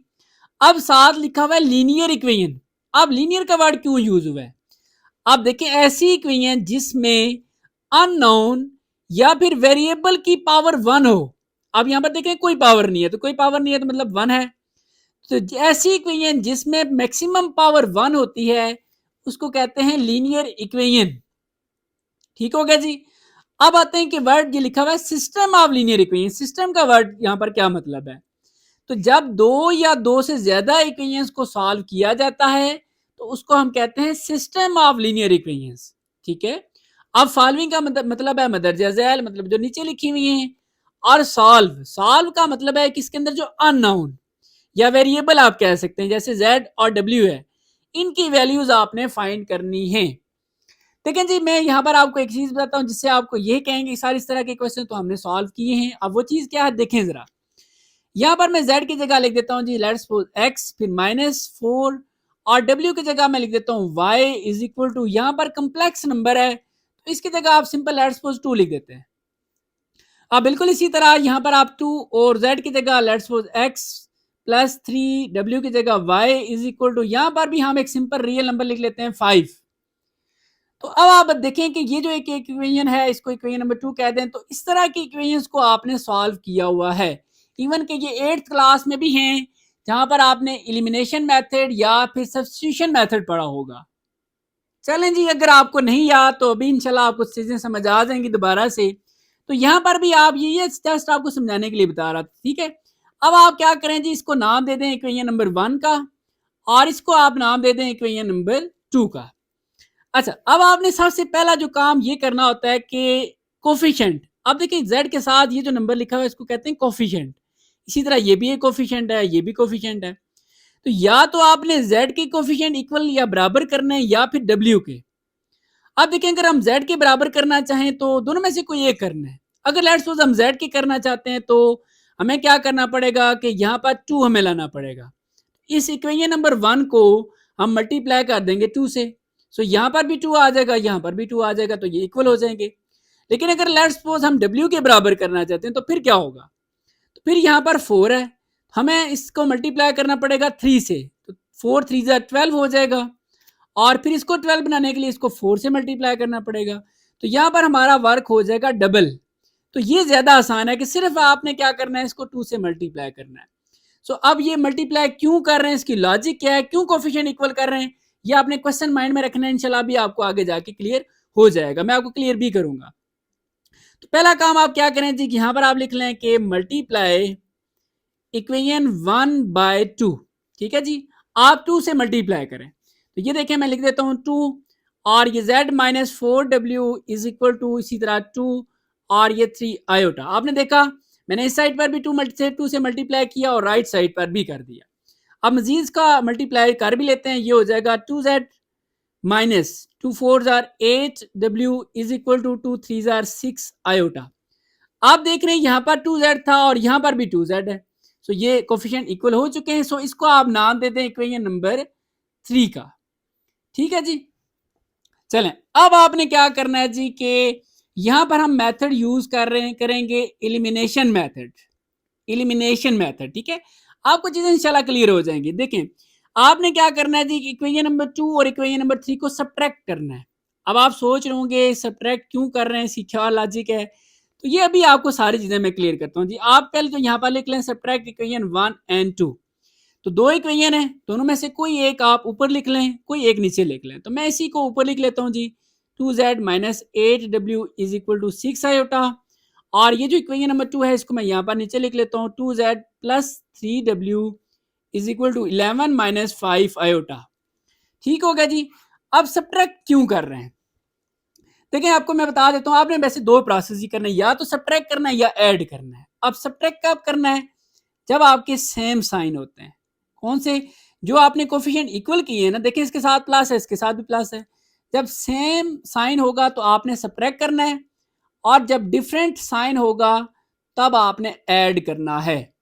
अब साथ लिखा हुआ है लीनियर इक्वेशन। अब लीनियर का वर्ड क्यों यूज हुआ है? अब देखिए ऐसी इक्वेशन जिसमें अननोन या फिर वेरिएबल की पावर 1 हो। अब यहाँ पर देखें कोई पावर नहीं है तो कोई पावर नहीं है तो मतलब 1 है। तो ऐसी इक्वेशन जिसमें मैक्सिमम पावर 1 होती है उसको कहते हैं लीनियर इक्वेशन। ठीक हो गया जी। अब आते हैं कि वर्ड ये लिखा हुआ है system of linear equation. System का वर्ड यहाँ पर क्या मतलब है? तो जब 2 या 2 से ज्यादा इक्वेशंस को सॉल्व किया जाता है तो उसको हम कहते हैं सिस्टम ऑफ लीनियर इक्वेशंस। ठीक है। अब फॉलोइंग का मतलब है मदरजा झैल, मतलब जो नीचे लिखी हुई है, और सॉल्व, सॉल्व का मतलब है कि इसके अंदर जो अननोन या वेरिएबल आप कह सकते हैं जैसे z और w है, इनकी वैल्यूज आपने फाइंड करनी है। देखें जी मैं यहाँ पर आपको एक चीज बताता हूँ जिससे आपको ये कहेंगे सारी इस तरह के क्वेश्चन तो हमने सॉल्व किए हैं। अब वो चीज क्या है देखें जरा। यहाँ पर मैं z की जगह लिख देता हूँ जी लेट्स सपोज x फिर -4 और w की जगह मैं लिख देता हूँ y इज इक्वल टू, यहाँ पर कम्प्लेक्स नंबर है तो इसकी जगह आप सिंपल लेट्स सपोज 2 लिख देते हैं। अब बिल्कुल इसी तरह यहाँ पर आप 2 और z की जगह लेट्स सपोज x +3 w की जगह y इज इक्वल टू, यहाँ पर भी हम एक सिंपल रियल नंबर लिख लेते हैं 5। तो अब आप देखें कि ये जो एक इक्वेशन है इसको इक्वेशन नंबर 2 कह दें। तो इस तरह की इक्वेशंस को आपने सॉल्व किया हुआ है। इवन कि ये 8th क्लास में भी हैं जहां पर आपने एलिमिनेशन मेथड या फिर सब्स्टिट्यूशन मेथड पढ़ा होगा। चलें जी, अगर आपको नहीं याद तो अभी इंशाल्लाह आपको चीजें समझ आ जाएंगी दोबारा से। तो यहाँ पर भी आप ये जस्ट आपको समझाने के लिए बता रहा था, ठीक है। अब आप क्या करें जी, इसको नाम दे दें इक्वेशन नंबर 1 का और इसको आप नाम दे दें इक्वेशन नंबर 2 का। अच्छा, अब आपने सबसे पहला जो काम ये करना होता है कि कोफिशिएंट, अब देखिए z के साथ ये जो नंबर लिखा हुआ है इसको कहते हैं कोफिशिएंट। इसी तरह ये भी एक कोफिशिएंट है, ये भी कोफिशिएंट है। तो या तो आपने z के कोफिशिएंट इक्वल या बराबर करना है या फिर w के। अब देखिए अगर हम z के बराबर करना चाहें तो दोनों में से कोई एक करना है। अगर लेट्स सपोज हम z के करना चाहते हैं तो हमें क्या करना पड़ेगा कि यहाँ पर 2 हमें लाना पड़ेगा। इस इक्वेशन नंबर 1 को हम मल्टीप्लाई कर देंगे 2 से। सो यहाँ पर भी 2 आ जाएगा, यहाँ पर भी 2 आ जाएगा, तो ये इक्वल हो जाएंगे। लेकिन अगर लेट्स सपोज हम w के बराबर करना चाहते हैं तो फिर क्या होगा? तो फिर यहाँ पर 4 है, हमें इसको मल्टीप्लाई करना पड़ेगा 3 से। तो 4 3 12 हो जाएगा, और फिर इसको 12 बनाने के लिए इसको 4 से मल्टीप्लाई करना पड़ेगा। तो यहाँ पर हमारा वर्क हो जाएगा डबल। तो ये ज्यादा आसान है कि सिर्फ आपने क्या करना है, इसको 2 से मल्टीप्लाई करना है। सो अब ये मल्टीप्लाई क्यों कर रहे हैं, इसकी लॉजिक क्या है, क्यों कोफिशिएंट इक्वल कर रहे हैं, ये आपने क्वेश्चन माइंड में रखना है। इंशाल्लाह भी आपको आगे जाके क्लियर हो जाएगा, मैं आपको क्लियर भी करूंगा। तो पहला काम आप क्या करें जी, यहाँ पर आप लिख लें कि मल्टीप्लाई इक्वेशन 1/2। ठीक है जी, आप 2 से मल्टीप्लाई करें। तो ये देखें, मैं लिख देता हूं 2, और ये z minus 4w is equal to इसी तरह 2 और ये 3 आयोटा। आपने देखा मैंने इस साइड पर भी 2 से मल्टीप्लाई किया और राइट साइड पर भी कर दिया। अब मजीद का मल्टीप्लाई कर भी लेते हैं, ये हो जाएगा 2z minus 2 4 8w is equal to 2 3 6 iota. आप देख रहे हैं यहाँ पर 2z था और यहाँ पर भी 2z है। सो ये कोफिशिएंट इक्वल हो चुके हैं। सो इसको आप नाम देते हैं इक्वेशन नंबर 3 का। ठीक है जी, चलें अब आपने क्या करना है जी कि यहां पर हम मेथड यूज करेंगे एलिमिनेशन मेथड। एलिमिनेशन मेथड, ठीक है, आपको चीजें इंशाल्लाह क्लियर हो जाएंगी। देखें आपने क्या करना है जी, इक्वेशन नंबर 2 और इक्वेशन नंबर 3 को सब्ट्रैक्ट करना है। अब आप सोच रहे होंगे सब्ट्रैक्ट क्यों कर रहे हैं, इसकी क्या लॉजिक है, तो ये अभी आपको सारी चीजें मैं क्लियर करता हूँ जी। आप पहले तो यहाँ पर लिख लें सब्ट्रैक्ट इक्वेशन 1 और 2। तो दो इक्वेशन है, दोनों में से कोई एक आप ऊपर लिख लें, कोई एक नीचे लिख लें। तो मैं इसी को ऊपर लिख लेता हूँ जी, 2z minus 8w is equal to 6 iota. और ये जो इक्वेशन नंबर 2 है इसको मैं यहाँ पर नीचे लिख लेता हूँ, 2z plus 3w is equal to 11 minus 5 iota. ठीक हो गया जी। अब सब्ट्रैक्ट क्यों कर रहे हैं, देखिए आपको मैं बता देता हूँ, आपने वैसे दो प्रोसेस ही करना है, या तो सब्ट्रैक्ट करना है या ऐड करना है। अब सब्ट्रैक्ट कब करना है, जब आपके सेम साइन होते हैं। कौन से, जो आपने कोफिशिएंट इक्वल किए हैं ना, देखिए इसके साथ प्लस है, इसके साथ भी प्लस है। जब सेम साइन होगा तो आपने सब्ट्रैक्ट करना है, और जब डिफरेंट साइन होगा तब आपने ऐड करना है।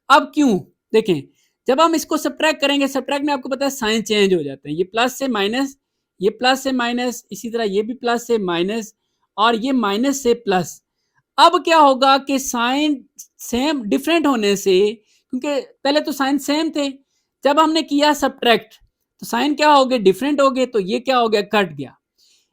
अब क्यों, देखें जब हम इसको सब्ट्रैक्ट करेंगे, सब्ट्रैक्ट में आपको पता है साइन चेंज हो जाते हैं, ये प्लस से माइनस, ये प्लस से माइनस, इसी तरह ये भी प्लस से माइनस, और ये माइनस से प्लस। अब क्या होगा कि साइन सेम डिफरेंट होने से, क्योंकि पहले तो साइन सेम थे, जब हमने किया सब्ट्रैक्ट तो साइन क्या हो गए, डिफरेंट हो गए, तो ये क्या हो गया, कट गया।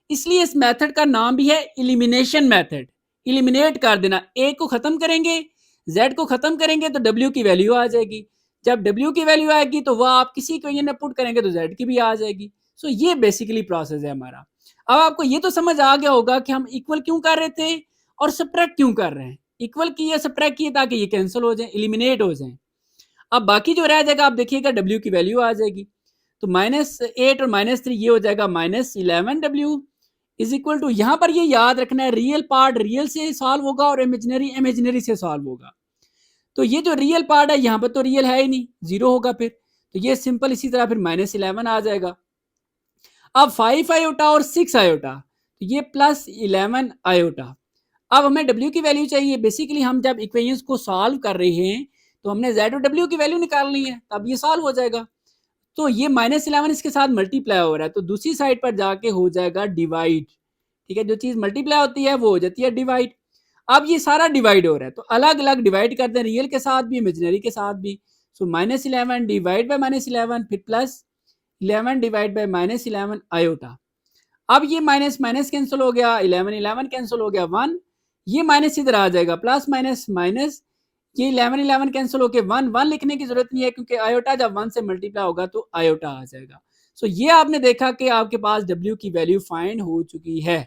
इसलिए इस मेथड का नाम भी है एलिमिनेशन मेथड। एलिमिनेट कर देना, ए को खत्म करेंगे, जेड को खत्म करेंगे तो डब्ल्यू की वैल्यू आ जाएगी। जब डब्ल्यू की वैल्यू आएगी तो वह आप किसी इक्वेशन में पुट करेंगे तो जेड की भी आ जाएगी। सो ये बेसिकली प्रोसेस है हमारा। अब आपको ये तो समझ आ गया होगा कि हम इक्वल क्यों कर रहे थे और सब्ट्रैक्ट क्यों कर रहे हैं। इक्वल किए, सब्ट्रैक्ट किए ताकि ये कैंसिल हो जाए, एलिमिनेट हो जाए। अब बाकी जो रह जाएगा आप देखिएगा डब्ल्यू की वैल्यू आ जाएगी, तो -8 और -3 ये हो जाएगा -11w इज इक्वल टू, यहां पर ये याद रखना है रियल पार्ट रियल से सॉल्व होगा और इमेजिनरी इमेजिनरी से सॉल्व होगा। तो ये जो रियल पार्ट है यहाँ पर तो रियल है ही नहीं, जीरो होगा फिर, तो ये सिंपल इसी तरह फिर -11 आ जाएगा। अब 5 आयोटा और 6 आयोटा, तो ये +11 आयोटा। अब हमें w की वैल्यू चाहिए। बेसिकली हम जब इक्वेशंस को सॉल्व कर रहे हैं तो हमने z और w की वैल्यू निकालनी है, तब ये सॉल्व हो जाएगा। तो ये -11 इसके साथ मल्टीप्लाई हो रहा है, तो दूसरी साइड पर जाके हो जाएगा डिवाइड। ठीक है, जो चीज मल्टीप्लाई होती है वो हो जाती है डिवाइड। अब ये सारा डिवाइड हो रहा है तो अलग अलग डिवाइड करते हैं, रियल के साथ भी इमेजिनरी के साथ भी। सो -11 डिवाइड बाय -11 फिर +11 डिवाइड बाय -11 आयोटा। अब ये माइनस माइनस कैंसिल हो गया, 11 11 कैंसिल हो गया 1, ये माइनस इधर आ जाएगा, प्लस माइनस माइनस, ये 11 11 कैंसिल होके 1 1 लिखने की जरूरत नहीं है क्योंकि आयोटा जब 1 से मल्टीप्लाई होगा तो आयोटा आ जाएगा। सो ये आपने देखा कि आपके पास w की वैल्यू फाइंड हो चुकी है।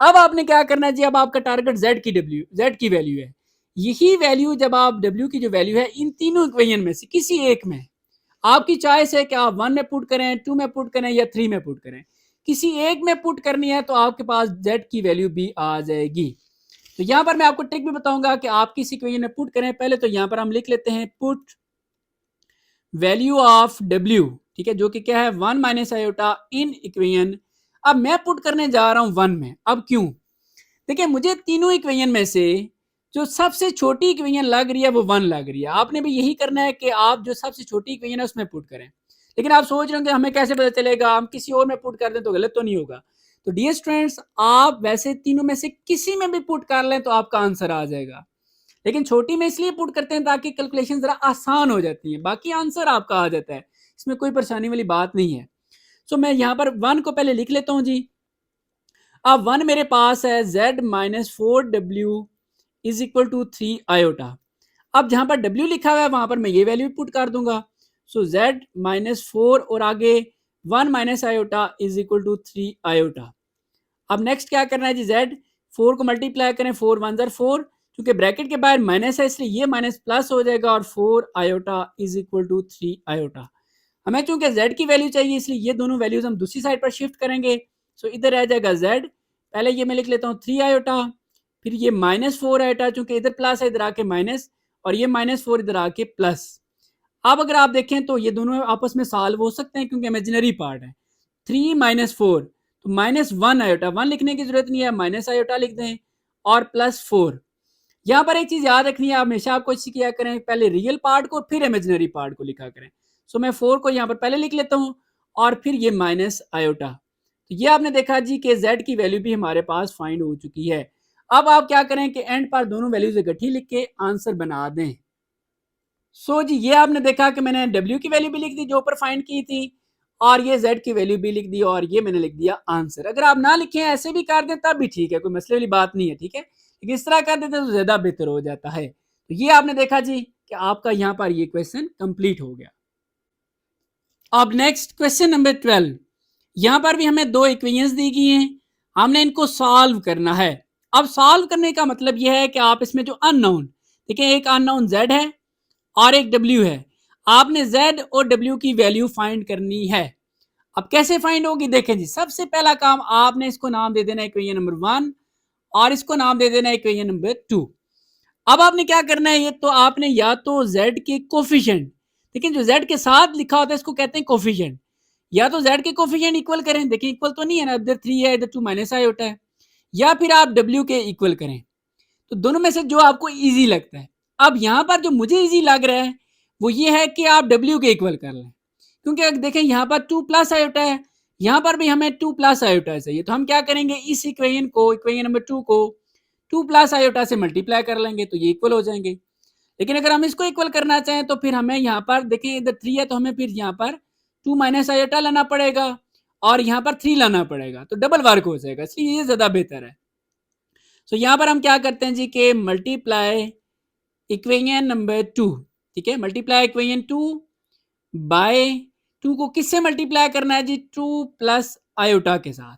अब आपने क्या करना है जी, अब आपका टारगेट z की वैल्यू है। यही वैल्यू जब आप w की जो वैल्यू है इन तीनों इक्वेशन में से किसी एक में, आपकी चॉइस है कि आप 1 में पुट करें, 2 में पुट करें या 3 में पुट करें। किसी एक में पुट करनी है तो आपके पास z की वैल्यू भी आ जाएगी। तो यहां पर मैं आपको ट्रिक भी बताऊंगा कि आप किस इक्वेशन में पुट करें। पहले तो यहां पर हम लिख लेते हैं पुट वैल्यू ऑफ w, ठीक है, जो कि क्या है 1 माइनस आयोटा इन इक्वेशन। अब मैं पुट करने जा रहा हूं 1 में। अब क्यों, देखिए मुझे तीनों इक्वेशन में से जो सबसे छोटी इक्वेशन लग रही है वो 1 लग रही है। आपने भी यही करना है कि आप जो सबसे छोटी इक्वेशन है उसमें पुट करें। लेकिन आप सोच रहे हो कि हमें कैसे पता चलेगा, हम किसी और में पुट कर दें तो गलत तो नहीं होगा। तो डियर स्टूडेंट्स, आप वैसे तीनों में से किसी में भी पुट कर लें तो आपका आंसर आ जाएगा। लेकिन छोटी में इसलिए पुट करते हैं ताकि कैलकुलेशन जरा आसान हो जाती है, बाकी आंसर आपका आ जाता है। इसमें कोई परेशानी वाली बात नहीं है। सो मैं यहाँ पर 1 को पहले लिख लेता हूँ जी। अब 1 मेरे पास है z-4w is equal to 3 iota. अब जहां पर w लिखा हुआ है वहां पर मैं ये वैल्यू पुट कर दूंगा। सो z-4 और आगे 1 minus iota is equal to 3 iota. अब नेक्स्ट क्या करना है जी, z 4 को मल्टीप्लाई करें, 4 1 ज़र 4, क्योंकि ब्रैकेट के बाहर माइनस है इसलिए ये माइनस प्लस हो जाएगा और 4 iota is equal to 3 iota. हमें चूंकि z की वैल्यू चाहिए इसलिए ये दोनों वैल्यूज हम दूसरी साइड पर शिफ्ट करेंगे। सो इधर आ जाएगा z, पहले ये मैं लिख लेता हूँ 3 आयोटा, फिर ये -4 आयोटा, चूंकि इधर प्लस है इधर आके माइनस, और ये -4 इधर आके प्लस। अब अगर आप देखें तो ये दोनों आपस में सॉल्व हो सकते हैं क्योंकि इमेजिनरी पार्ट है। 3 - 4 तो -1 आयोटा, 1 लिखने की जरूरत नहीं है, माइनस आयोटा लिख दें और +4। यहाँ पर एक चीज याद रखनी है, हमेशा आप कोशिश किया करें पहले रियल पार्ट को फिर इमेजिनरी पार्ट को लिखा करें। सो मैं 4 को यहाँ पर पहले लिख लेता हूँ और फिर ये माइनस आयोटा। तो ये आपने देखा जी कि z की वैल्यू भी हमारे पास फाइंड हो चुकी है। अब आप क्या करें कि एंड पर दोनों वैल्यूज इकट्ठी लिख के आंसर बना दें। सो जी ये आपने देखा कि मैंने w की वैल्यू भी लिख दी जो ऊपर फाइंड की थी, और ये z की वैल्यू भी लिख दी और ये मैंने लिख दिया आंसर। अगर आप ना लिखें ऐसे भी कर दें तब भी ठीक है, कोई मसले वाली बात नहीं है, ठीक है, लेकिन इस तरह कर देते तो ज्यादा बेहतर हो जाता है। तो ये आपने देखा जी कि आपका यहाँ पर ये क्वेश्चन कंप्लीट हो गया। अब नेक्स्ट क्वेश्चन नंबर 12, यहाँ पर भी हमें दो इक्वेशंस दी गई हैं, हमने इनको सॉल्व करना है। अब सॉल्व करने का मतलब यह है कि आप इसमें जो अननोन, देखिए एक अननोन z है और एक w है, आपने z और w की वैल्यू फाइंड करनी है। अब कैसे फाइंड होगी, देखें जी, सबसे पहला काम आपने इसको नाम दे देना इक्वेशन नंबर 1 और इसको नाम दे देना इक्वेशन नंबर 2। अब आपने क्या करना है, ये तो आपने या तो z के कोफिशिएंट, लेकिन जो z के साथ लिखा होता है इसको कहते हैं कोफिशिएंट, या तो z के कोफिशिएंट इक्वल करें, देखिए इक्वल तो नहीं है ना, इधर 3 है इधर 2 माइनस आई होता है, या फिर आप w के इक्वल करें। तो दोनों में से जो आपको इजी लगता है। अब यहाँ पर जो मुझे इजी लग रहा है वो ये है कि आप w के इक्वल कर लें, क्योंकि देखें यहाँ पर 2 प्लस आयोटा है, यहाँ पर भी हमें 2 प्लस आयोटा चाहिए, तो हम क्या करेंगे, इस इक्वेशन को, इक्वेशन नंबर 2 को 2 प्लस आयोटा से मल्टीप्लाई कर लेंगे तो ये इक्वल हो जाएंगे। लेकिन अगर हम इसको इक्वल करना चाहें तो फिर हमें यहाँ पर देखें इधर 3 है तो हमें फिर यहाँ पर 2 माइनस आयोटा लाना पड़ेगा और यहाँ पर 3 लाना पड़ेगा, तो डबल वर्क हो जाएगा, इसलिए ये ज्यादा बेहतर है। सो यहाँ पर हम क्या करते हैं जी कि मल्टीप्लाई इक्वेशन नंबर 2, ठीक है, मल्टीप्लाई इक्वेशन 2 बाय 2 को किससे मल्टीप्लाई करना है जी, 2 प्लस आयोटा के साथ।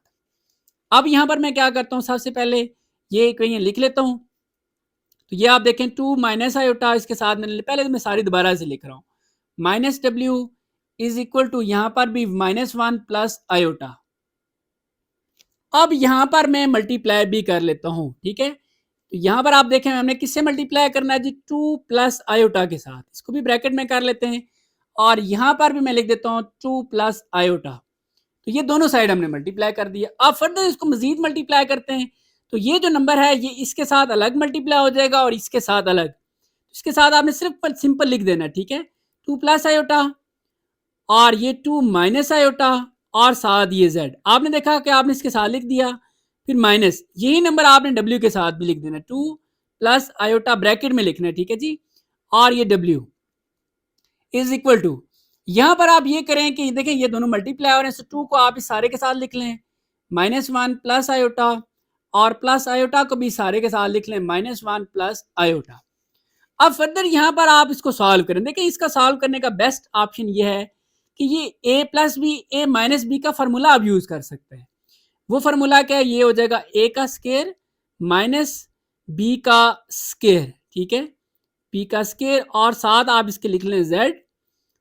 अब यहां पर मैं क्या करता हूं, सबसे पहले ये इक्वेशन लिख लेता हूं। तो ये आप देखें 2 माइनस आयोटा, इसके साथ मैंने पहले तो मैं सारी दोबारा से लिख रहा हूं, minus w is equal to यहां पर भी -1 प्लस आयोटा। अब यहां पर मैं मल्टीप्लाई भी कर लेता हूं, ठीक है, तो यहां पर आप देखें हमने किससे मल्टीप्लाई करना है जी, 2 प्लस आयोटा के साथ, इसको भी ब्रैकेट में कर लेते हैं, और यहां पर भी मैं लिख देता हूं 2 प्लस आयोटा। तो ये दोनों साइड हमने मल्टीप्लाई कर दिया। अब फर्दर इसको मजीद मल्टीप्लाई करते हैं, तो ये जो नंबर है ये इसके साथ अलग मल्टीप्लाई हो जाएगा और इसके साथ अलग, इसके साथ आपने सिर्फ सिंपल लिख देना, ठीक है, 2 प्लस आयोटा और ये 2 माइनस आयोटा और साथ ये z, आपने देखा कि आपने इसके साथ लिख दिया, फिर माइनस, यही नंबर आपने w के साथ भी लिख देना, 2 प्लस आयोटा ब्रैकेट में लिखना है, ठीक है जी, और ये w इज इक्वल टू, यहां पर आप ये करें कि देखें ये दोनों मल्टीप्लाई हो रहे हैं, 2 को आप इस सारे के साथ लिख लें, -1 प्लस आयोटा, और प्लस आयोटा को भी सारे के साथ लिख लें, -1 प्लस आयोटा। अब फर्दर यहां पर आप इसको सॉल्व करें, देखिए इसका सॉल्व करने का बेस्ट ऑप्शन ये है कि ये a plus b, a minus b का फार्मूला आप यूज कर सकते हैं। वो फार्मूला क्या है, ये हो जाएगा a का स्केयर माइनस b का स्केयर, ठीक है, p का स्केयर, और साथ आप इसके लिख लें z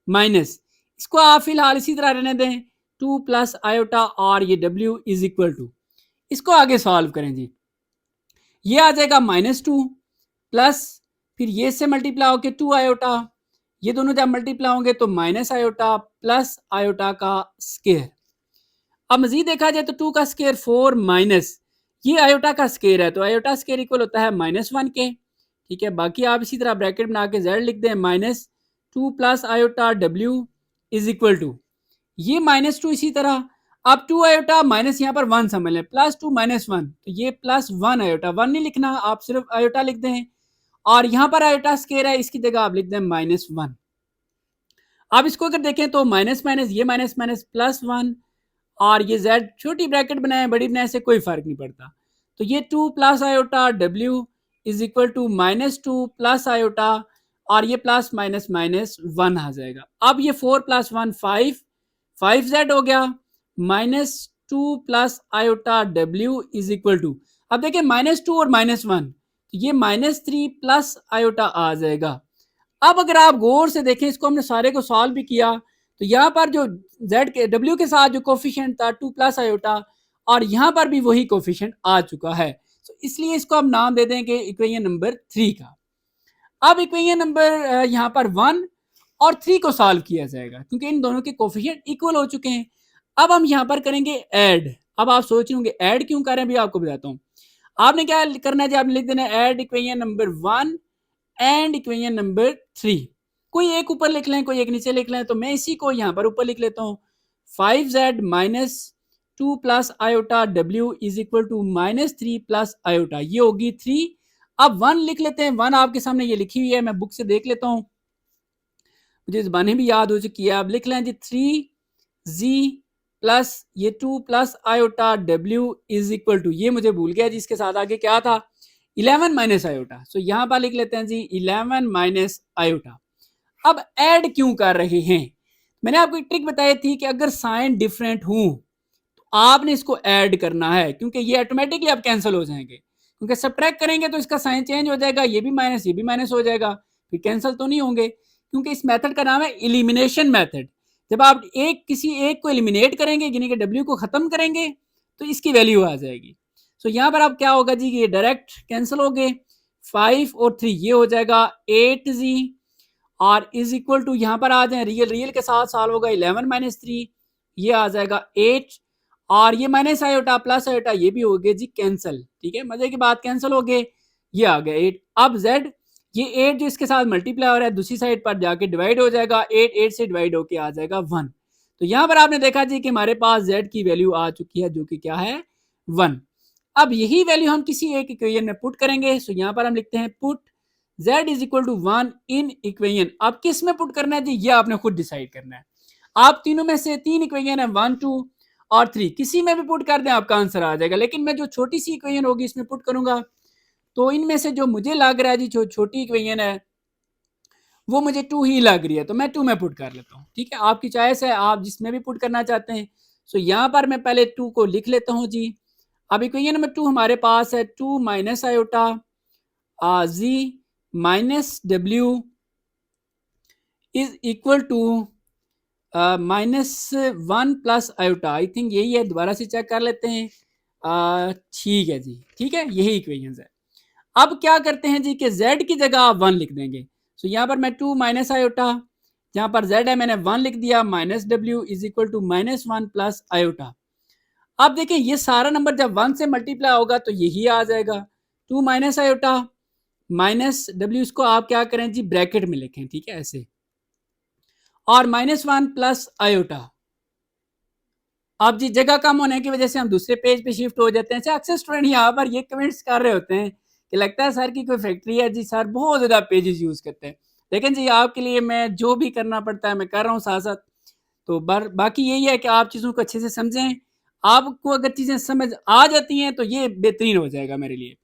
माइनस, इसको आप फिलहाल इसी तरह रहने दें, 2 प्लस आयोटा और ये w इज इक्वल टू, इसको आगे सॉल्व करें जी, ये आ जाएगा -2 प्लस, फिर ये से मल्टीप्लाई होके 2 आयोटा, ये दोनों जब मल्टीप्लाई होंगे तो माइनस आयोटा प्लस आयोटा का स्केयर। अब मजीद देखा जाए तो 2 का स्केयर 4 माइनस ये आयोटा का स्केयर है, तो आयोटा स्केयर इक्वल होता है -1 के, ठीक है, बाकी आप इसी तरह ब्रैकेट बना के z लिख दें, -2 plus iota w is equal to, ये -2 इसी तरह, अब 2 आयोटा माइनस यहाँ पर 1 समझ लें, +2 -1, तो ये +1 आयोटा, 1 नहीं लिखना, आप सिर्फ आयोटा लिख दें, और यहाँ पर आयोटा स्केयर है, इसकी जगह आप लिख दें -1। अब इसको अगर देखें तो माइनस माइनस, ये माइनस माइनस प्लस 1, और ये z छोटी ब्रैकेट बनाए बड़ी बनाए से कोई फर्क नहीं पड़ता। तो ये 2 plus iota w is equal to -2 plus iota, और ये प्लस माइनस माइनस 1 आ जाएगा। अब ये 4 प्लस 1 5, 5z हो गया, -2 plus iota w is equal to, अब देखिए -2 और -1, तो ये -3 प्लस आयोटा आ जाएगा। अब अगर आप गौर से देखें, इसको हमने सारे को सॉल्व भी किया, तो यहाँ पर जो z के w के साथ जो कोफिशिएंट था 2 प्लस आयोटा, और यहाँ पर भी वही कोफिशिएंट आ चुका है, तो इसलिए इसको हम नाम दे देंगे इक्वेशन नंबर 3 का। अब इक्वेशन नंबर यहाँ पर 1 और 3 को सॉल्व किया जाएगा क्योंकि इन दोनों के कोफिशिएंट इक्वल हो चुके हैं। अब हम यहाँ पर करेंगे ऐड। अब आप सोच रहे होंगे ऐड क्यों करें, भी आपको बताता हूँ। आपने क्या करना है जी, आपने लिख देना add equation number 1 and equation number 3। कोई एक ऊपर लिख लें, कोई एक नीचे लिख लें, तो मैं इसी को यहाँ पर ऊपर लिख लेता हूँ। 5z minus 2 plus iota w is equal to -3 plus iota, ये होगी 3। अब 1 लिख लेते हैं, 1 आपके सामने ये लिखी हुई है, मैं बुक से देख लेता हूँ, मुझे ज़बानें भी याद हो चुकी है। अब लिख लें जी 3z प्लस ये 2 plus iota w is equal to, ये मुझे भूल गया जी इसके साथ आगे क्या था, 11 माइनस आयोटा। सो यहां पर लिख लेते हैं जी 11 माइनस आयोटा। अब ऐड क्यों कर रहे हैं, मैंने आपको एक ट्रिक बताई थी कि अगर साइन डिफरेंट हो तो आपने इसको ऐड करना है, क्योंकि ये ऑटोमेटिकली अब कैंसिल हो जाएंगे, क्योंकि सब्ट्रैक्ट करेंगे तो इसका साइन चेंज हो जाएगा, ये भी माइनस ये भी माइनस हो जाएगा, फिर कैंसिल तो नहीं होंगे, क्योंकि इस मेथड का नाम है एलिमिनेशन मेथड। जब आप किसी एक को एलिमिनेट करेंगे, यानी कि डब्ल्यू को खत्म करेंगे, तो इसकी वैल्यू आ जाएगी। सो यहाँ पर अब क्या होगा जी, ये डायरेक्ट कैंसिल हो गए, 5 और 3 ये हो जाएगा 8z, और इज इक्वल टू यहाँ पर आ जाए रियल, रियल के साथ सॉल्व होगा 11 माइनस 3, ये आ जाएगा 8, और ये माइनस आयोटा प्लस आयोटा ये भी हो गए जी कैंसिल। ठीक है, मजे की बात, कैंसिल हो गए, ये आ गया 8। अब z, ये 8 जो इसके साथ मल्टीप्लाई हो रहा है दूसरी साइड पर जाके डिवाइड हो जाएगा, 8 8 से डिवाइड होके आ जाएगा 1। तो यहाँ पर आपने देखा जी कि हमारे पास z की वैल्यू आ चुकी है जो कि क्या है 1। अब यही वैल्यू हम किसी एक इक्वेशन में पुट करेंगे। सो यहाँ पर हम लिखते हैं put z is equal to 1 in equation. अब किस में पुट करना है जी, ये आपने खुद डिसाइड करना है। आप तीनों में से 3 इक्वेशन है 1 2 और 3, किसी में भी पुट कर दें आपका आंसर आ जाएगा, लेकिन मैं जो छोटी सी इक्वेशन होगी इसमें पुट करूंगा। तो इनमें से जो मुझे लग रहा है जी जो छोटी इक्वेशन है वो मुझे 2 ही लग रही है, तो मैं 2 में पुट कर लेता हूँ। ठीक है, आपकी चॉइस है, आप जिसमें भी पुट करना चाहते हैं। सो यहाँ पर मैं पहले 2 को लिख लेता हूँ जी। अब इक्वेशन नंबर 2 हमारे पास है 2 minus iota z minus w is equal to -1 plus iota. I think यही है, दोबारा से चेक कर लेते हैं। ठीक है जी, ठीक है, यही इक्वेशन है। अब क्या करते हैं जी कि z की जगह आप 1 लिख देंगे। सो यहाँ पर मैं 2 माइनस आयोटा, जहाँ पर z है मैंने 1 लिख दिया, minus w is equal to -1 plus iota. अब देखिए ये सारा नंबर जब 1 से मल्टीप्लाई होगा तो यही आ जाएगा 2 माइनस आयोटा माइनस w, इसको आप क्या करें जी ब्रैकेट में लिखें, ठीक है ऐसे, और -1 प्लस आयोटा। अब जी जगह कम होने की वजह से हम दूसरे पेज पे शिफ्ट हो जाते हैं। अच्छा, अक्सर स्टूडेंट यहाँ पर ये कमेंट्स कर रहे होते हैं कि लगता है सर की कोई फैक्ट्री है जी, सर बहुत ज़्यादा पेजेस यूज़ करते हैं। लेकिन जी आपके लिए मैं जो भी करना पड़ता है मैं कर रहा हूँ साथ साथ। तो बाकी यही है कि आप चीज़ों को अच्छे से समझें। आपको अगर चीज़ें समझ आ जाती हैं तो ये बेहतरीन हो जाएगा मेरे लिए।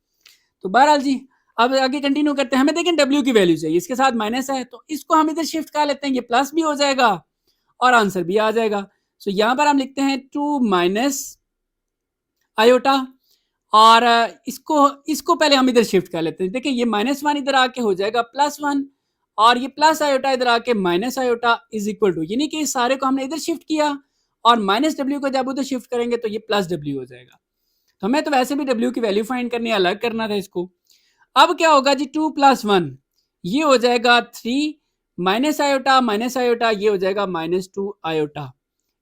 तो बहरहाल जी अब आगे कंटिन्यू करते हैं। हमें देखें डब्ल्यू की वैल्यू चाहिए, इसके साथ माइनस है तो इसको हम इधर शिफ्ट कर लेते हैं, ये प्लस भी हो जाएगा और आंसर भी आ जाएगा। सो यहाँ पर हम लिखते हैं 2 माइनस आयोटा, और इसको पहले हम इधर शिफ्ट कर लेते हैं। देखिए ये -1 इधर आके हो जाएगा +1, और ये प्लस आयोटा इधर आके minus iota is equal to, यानी कि इस सारे को हमने इधर शिफ्ट किया और -w को जब उधर शिफ्ट करेंगे तो ये +w हो जाएगा। तो हमें तो वैसे भी w की वैल्यू फाइंड करनी, अलग करना था इसको। अब क्या होगा जी 2 + 1 ये हो जाएगा 3, माइनस आयोटा ये हो जाएगा -2 iota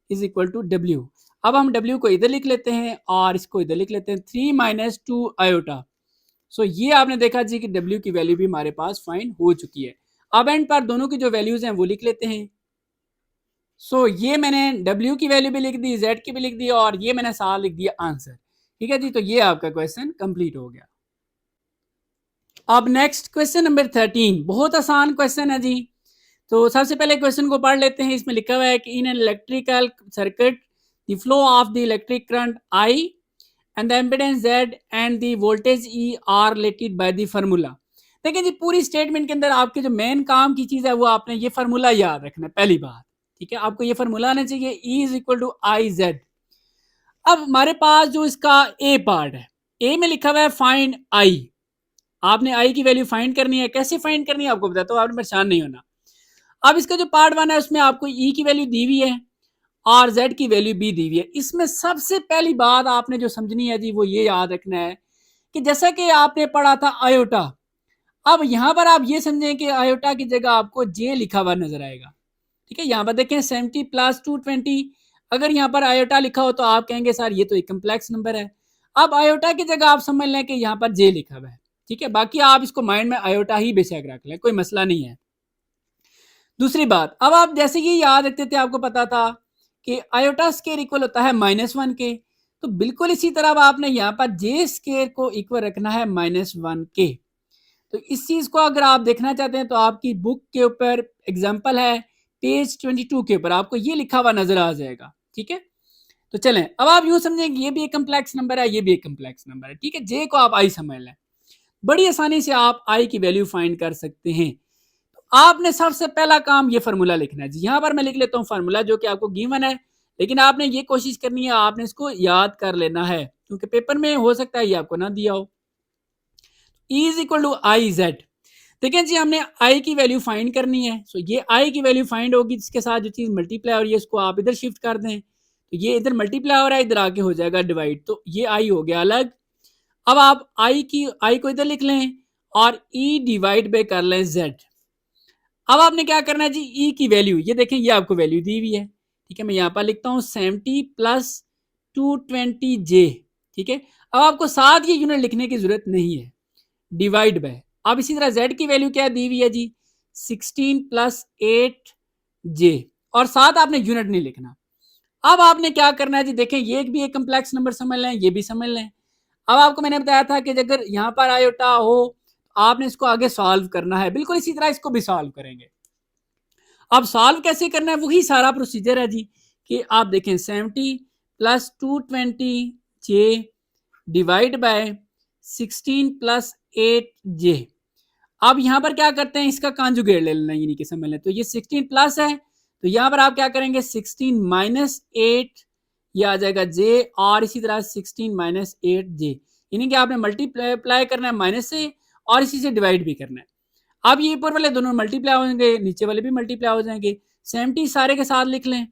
is equal to w। अब हम w को इधर लिख लेते हैं और इसको इधर लिख लेते हैं 3 - 2 आयोटा। सो ये आपने देखा जी कि w की वैल्यू भी हमारे पास फाइंड हो चुकी है। अब एंड पर दोनों की जो वैल्यूज हैं वो लिख लेते हैं। सो ये मैंने w की वैल्यू भी लिख दी, z की भी लिख दी, और ये मैंने साथ लिख दिया आंसर। ठीक है जी, तो ये आपका क्वेश्चन कंप्लीट हो गया। अब नेक्स्ट क्वेश्चन नंबर 13, बहुत आसान क्वेश्चन है जी। तो सबसे पहले क्वेश्चन को पढ़ लेते हैं। इसमें लिखा हुआ है कि in an electrical circuit the flow of the electric current I and the impedance Z and the voltage E are related by the formula. देखिए जी, पूरी स्टेटमेंट के अंदर आपके जो मेन काम की चीज है वो आपने ये फार्मूला याद रखना है पहली बात। ठीक है, आपको ये फार्मूला आना चाहिए, E is equal to I Z. अब हमारे पास जो इसका ए पार्ट है, ए में लिखा हुआ है फाइंड आई। आपने आई की वैल्यू फाइंड करनी है। कैसे फाइंड करनी है आपको बताता हूँ, आपने परेशान नहीं होना। अब इसका जो पार्ट वन है उसमें आपको ई की वैल्यू दी हुई है और जेड की वैल्यू भी दी हुई है। इसमें सबसे पहली बात आपने जो समझनी है जी वो ये याद रखना है कि जैसा कि आपने पढ़ा था आयोटा, अब यहां पर आप ये समझें कि आयोटा की जगह आपको जे लिखा हुआ नजर आएगा। ठीक है, यहाँ पर देखें 70 प्लस 220, अगर यहाँ पर आयोटा लिखा हो तो आप कहेंगे सर ये तो एक कम्प्लेक्स नंबर है। अब आयोटा की जगह आप समझ लें कि यहाँ पर जे लिखा हुआ है। ठीक है, बाकी आप इसको माइंड में आयोटा ही बेशक रख लें, कोई मसला नहीं है। दूसरी बात, अब आप जैसे ये याद रखते थे, आपको पता था कि आयोटा स्केयर इक्वल होता है -1 के, तो बिल्कुल इसी तरह अब आपने यहाँ पर जे स्केयर को इक्वल रखना है -1 के। तो इस चीज को अगर आप देखना चाहते हैं तो आपकी बुक के ऊपर एग्जाम्पल है पेज 22 के ऊपर आपको ये लिखा हुआ नजर आ जाएगा। ठीक है, तो चलें, अब आप यूं समझेंगे ये भी एक कम्प्लेक्स नंबर है, ये भी एक कम्प्लेक्स नंबर है। ठीक है, जे को आप आई समझ लें, बड़ी आसानी से आप आई की वैल्यू फाइंड कर सकते हैं। तो आपने सबसे पहला काम ये फार्मूला लिखना है जी। यहां पर मैं लिख लेता हूं फार्मूला जो कि आपको गिवन है, लेकिन आपने ये कोशिश करनी है, आपने इसको याद कर लेना है क्योंकि पेपर में हो सकता है ये आपको ना दिया हो। E is equal to I Z. देखिए जी, हमने आई की वैल्यू फाइंड करनी है। सो ये आई की वैल्यू फाइंड होगी जिसके साथ जो चीज मल्टीप्लाई हो रही है इसको आप इधर शिफ्ट कर दें, तो ये इधर मल्टीप्लाई हो रहा है, इधर आके हो जाएगा डिवाइड, तो ये आई हो गया अलग। अब आप आई को इधर लिख लें और ई डिवाइड बाय कर लें जेड। अब आपने क्या करना है जी, ई की वैल्यू ये देखें, ये आपको वैल्यू दी हुई है। ठीक है, मैं यहाँ पर लिखता हूँ 70 प्लस 220 जे। ठीक है, अब आपको साथ ये यूनिट लिखने की जरूरत नहीं है, डिवाइड बाय। अब इसी तरह z की वैल्यू क्या दी हुई है जी, 16 प्लस 8 जे, और साथ आपने यूनिट नहीं लिखना। अब आपने क्या करना है जी, देखें ये भी एक कम्प्लेक्स नंबर समझ लें, ये भी समझ लें। अब आपको मैंने बताया था कि अगर यहाँ पर आयोटा हो आपने इसको आगे सॉल्व करना है, बिल्कुल इसी तरह इसको भी सॉल्व करेंगे। अब सॉल्व कैसे करना है वही सारा प्रोसीजर है जी, कि आप देखें 70 प्लस 220 जे डिवाइड बाय 16 प्लस 8 जे। अब यहां पर क्या करते हैं, इसका कॉन्जुगेट ले लेना, यानी कि समझ लें, तो ये 16 प्लस है तो यहां पर आप क्या करेंगे 16 माइनस 8, ये आ जाएगा जे, और इसी तरह 16 माइनस 8 जे, यानी कि आपने मल्टीप्लाई करना है माइनस से और इसी से डिवाइड भी करना है। अब ये ऊपर वाले दोनों मल्टीप्लाई हो जाएंगे, नीचे वाले भी मल्टीप्लाई हो जाएंगे। 70 सारे के साथ लिख लें,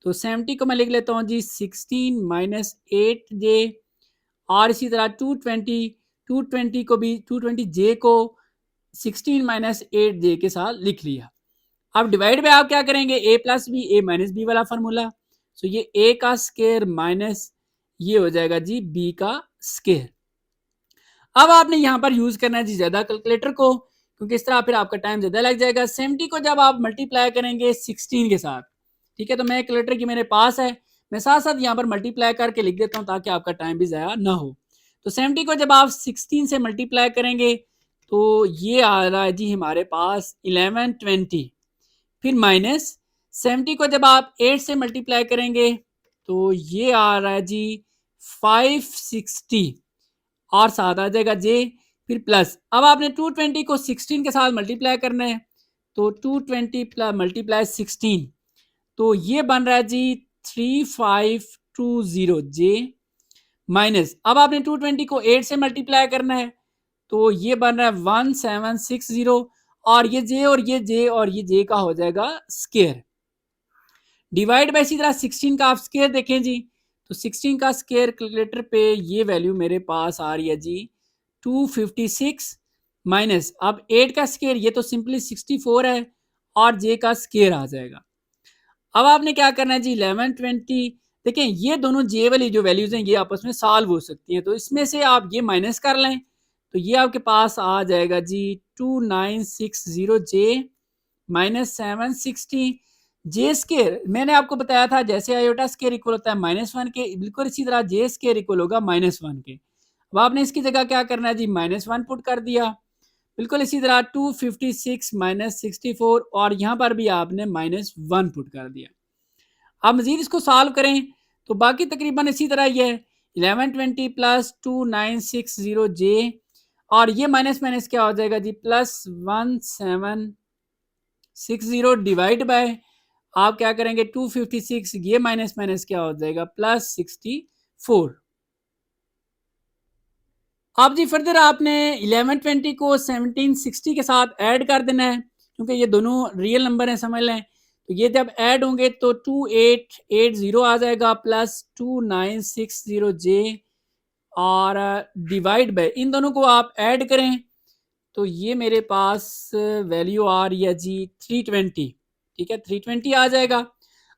तो 70 को मैं लिख लेता हूँ जी 16 माइनस 8 जे, और इसी तरह 220 को भी 220 जे को 16 माइनस 8 जे के साथ लिख लिया। अब डिवाइड में आप क्या करेंगे, ए प्लस बी ए माइनस बी वाला फॉर्मूला, सो ये ए का स्केयर माइनस ये हो जाएगा जी बी का स्केयर। अब आपने यहां पर यूज करना है जी ज्यादा कैलकुलेटर को, क्योंकि इस तरह फिर आपका टाइम ज्यादा लग जाएगा। 70 को जब आप मल्टीप्लाई करेंगे 16 के साथ, ठीक है, तो मैं कैलकुलेटर की मेरे पास है, मैं साथ साथ यहाँ पर मल्टीप्लाई करके लिख देता हूँ ताकि आपका टाइम भी ज़ाया ना हो। तो 70 को जब आप 16 से मल्टीप्लाई करेंगे तो ये आ रहा है जी हमारे पास 1120, फिर माइनस 70 को जब आप 8 से मल्टीप्लाई करेंगे तो ये आ रहा है जी 560, और साथ आ जाएगा जे, फिर प्लस। अब आपने 220 को 16 के साथ मल्टीप्लाई करना है, तो 220 प्लस मल्टीप्लाई 16, तो ये बन रहा है जी 3520 जे, माइनस अब आपने 220 को 8 से मल्टीप्लाई करना है, तो ये बन रहा है 1760, और ये जे और ये जे और ये जे का हो जाएगा स्केयर, डिवाइड बाय इसी तरह 16 का आप स्केयर देखें जी, तो 16 का स्केयर कैलकुलेटर पे ये वैल्यू मेरे पास आ रही है जी 256, माइनस अब 8 का स्केयर ये तो सिंपली 64 है, और जे का स्केयर आ जाएगा। अब आपने क्या करना है जी 1120, देखें ये दोनों जे वाली जो वैल्यूज हैं ये आपस में सॉल्व हो सकती हैं, तो इसमें से आप ये माइनस कर लें, तो ये आपके पास आ जाएगा जी 2960 जे माइनस 760 जे स्केयर। मैंने आपको बताया था जैसे आयोटा स्केयर इक्वल होता है -1 के, बिल्कुल इसी तरह जे स्केयर इक्वल होगा -1 के। अब आपने इसकी जगह क्या करना है जी -1 पुट कर दिया, बिल्कुल इसी तरह 256 माइनस 64 और यहाँ पर भी आपने -1 पुट कर दिया। अब मजीद इसको सॉल्व करें तो बाकी तकरीबन इसी तरह ही है। 1120 प्लस 2960 जे और ये माइनस माइनस क्या हो जाएगा जी, +1760 डिवाइड बाय आप क्या करेंगे 256, ये माइनस माइनस क्या हो जाएगा +64। अब जी फर्दर आपने 1120 को 1760 के साथ ऐड कर देना है क्योंकि ये दोनों रियल नंबर हैं, समझ लें। तो ये जब ऐड होंगे तो 2880 आ जाएगा प्लस 2960 जे और डिवाइड बाय इन दोनों को आप ऐड करें तो ये मेरे पास वैल्यू आ रही है जी 320। ठीक है, 320 आ जाएगा।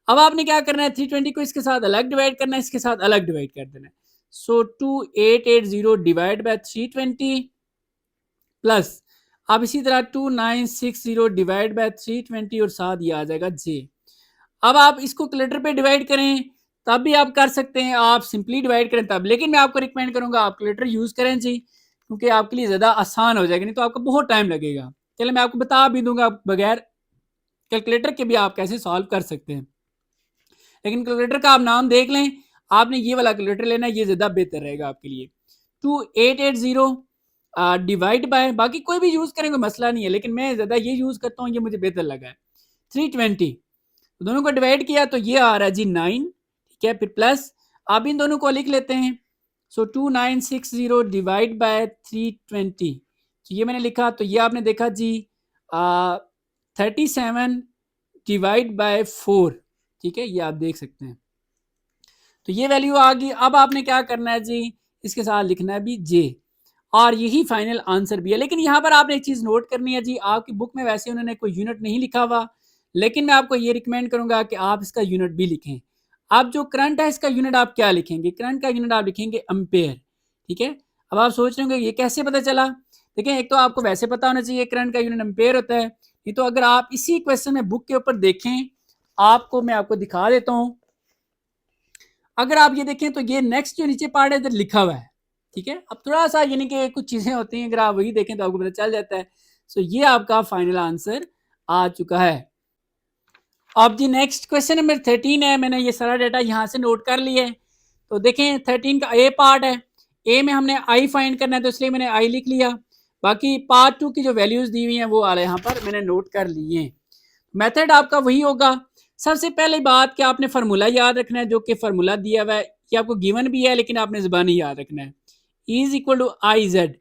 अब आपने क्या करना है, 320 को इसके साथ अलग डिवाइड करना है, इसके साथ अलग डिवाइड कर देना है। सो 2880 डिवाइड बाय 320 प्लस अब इसी तरह 2960 डिवाइड बाय 320 और साथ ये आ जाएगा जे। अब आप इसको कैलकुलेटर पे डिवाइड करें तब भी आप कर सकते हैं, आप सिंपली डिवाइड करें तब, लेकिन मैं आपको रिकमेंड करूंगा आप कैलकुलेटर यूज करें जी, क्योंकि आपके लिए ज्यादा आसान हो जाएगा, नहीं तो आपको बहुत टाइम लगेगा। चलिए मैं आपको बता भी दूंगा बगैर कैलकुलेटर के भी आप कैसे सॉल्व कर सकते हैं, लेकिन कैलकुलेटर का आप नाम देख लें, आपने ये वाला कैलकुलेटर लेना है, ये ज्यादा बेहतर रहेगा आपके लिए। 2880 डिवाइड बाय, बाकी कोई भी यूज करें कोई मसला नहीं है, लेकिन मैं ज्यादा ये यूज करता हूँ, ये मुझे बेहतर लगा है। 320 दोनों को डिवाइड किया तो ये आ रहा है जी 9। ठीक है, फिर प्लस आप इन दोनों को लिख लेते हैं। सो 2960 डिवाइड बाय 320, तो ये मैंने लिखा, तो ये आपने देखा जी 37 डिवाइड बाय 4। ठीक है, ये आप देख सकते हैं, तो ये वैल्यू आ गई। अब आपने क्या करना है जी, इसके साथ लिखना है भी जे और यही फाइनल आंसर भी है। लेकिन यहाँ पर आपने एक चीज नोट करनी है जी, आपकी बुक में वैसे उन्होंने कोई यूनिट नहीं लिखा हुआ, लेकिन मैं आपको ये रिकमेंड करूंगा कि आप इसका यूनिट भी लिखें। आप जो करंट है इसका यूनिट आप क्या लिखेंगे, करंट का यूनिट आप लिखेंगे एम्पेयर। ठीक है, अब आप सोच रहे होंगे ये कैसे पता चला। देखिए, एक तो आपको वैसे पता होना चाहिए करंट का यूनिट एम्पेयर होता है, नहीं तो अगर आप इसी क्वेश्चन में बुक के ऊपर देखें, आपको मैं आपको दिखा देता हूँ। अगर आप ये देखें तो ये नेक्स्ट जो नीचे पार्ट है इधर लिखा हुआ है। ठीक है, अब थोड़ा सा यानी कि कुछ चीजें होती हैं, अगर आप वही देखें तो आपको पता चल जाता है। सो ये आपका फाइनल आंसर आ चुका है। अब जी नेक्स्ट क्वेश्चन नंबर 13 है, मैंने ये सारा डाटा यहाँ से नोट कर लिया है। तो देखें 13 का ए पार्ट है, ए में हमने आई फाइंड करना है, तो इसलिए मैंने आई लिख लिया। बाकी पार्ट 2 की जो वैल्यूज दी हुई हैं वो वाले यहाँ पर मैंने नोट कर लिए हैं। मेथड आपका वही होगा। सबसे पहले बात कि आपने फार्मूला याद रखना है, जो कि फार्मूला दिया हुआ है, कि आपको गिवन भी है लेकिन आपने ज़बानी याद रखना है। E is equal to I Z.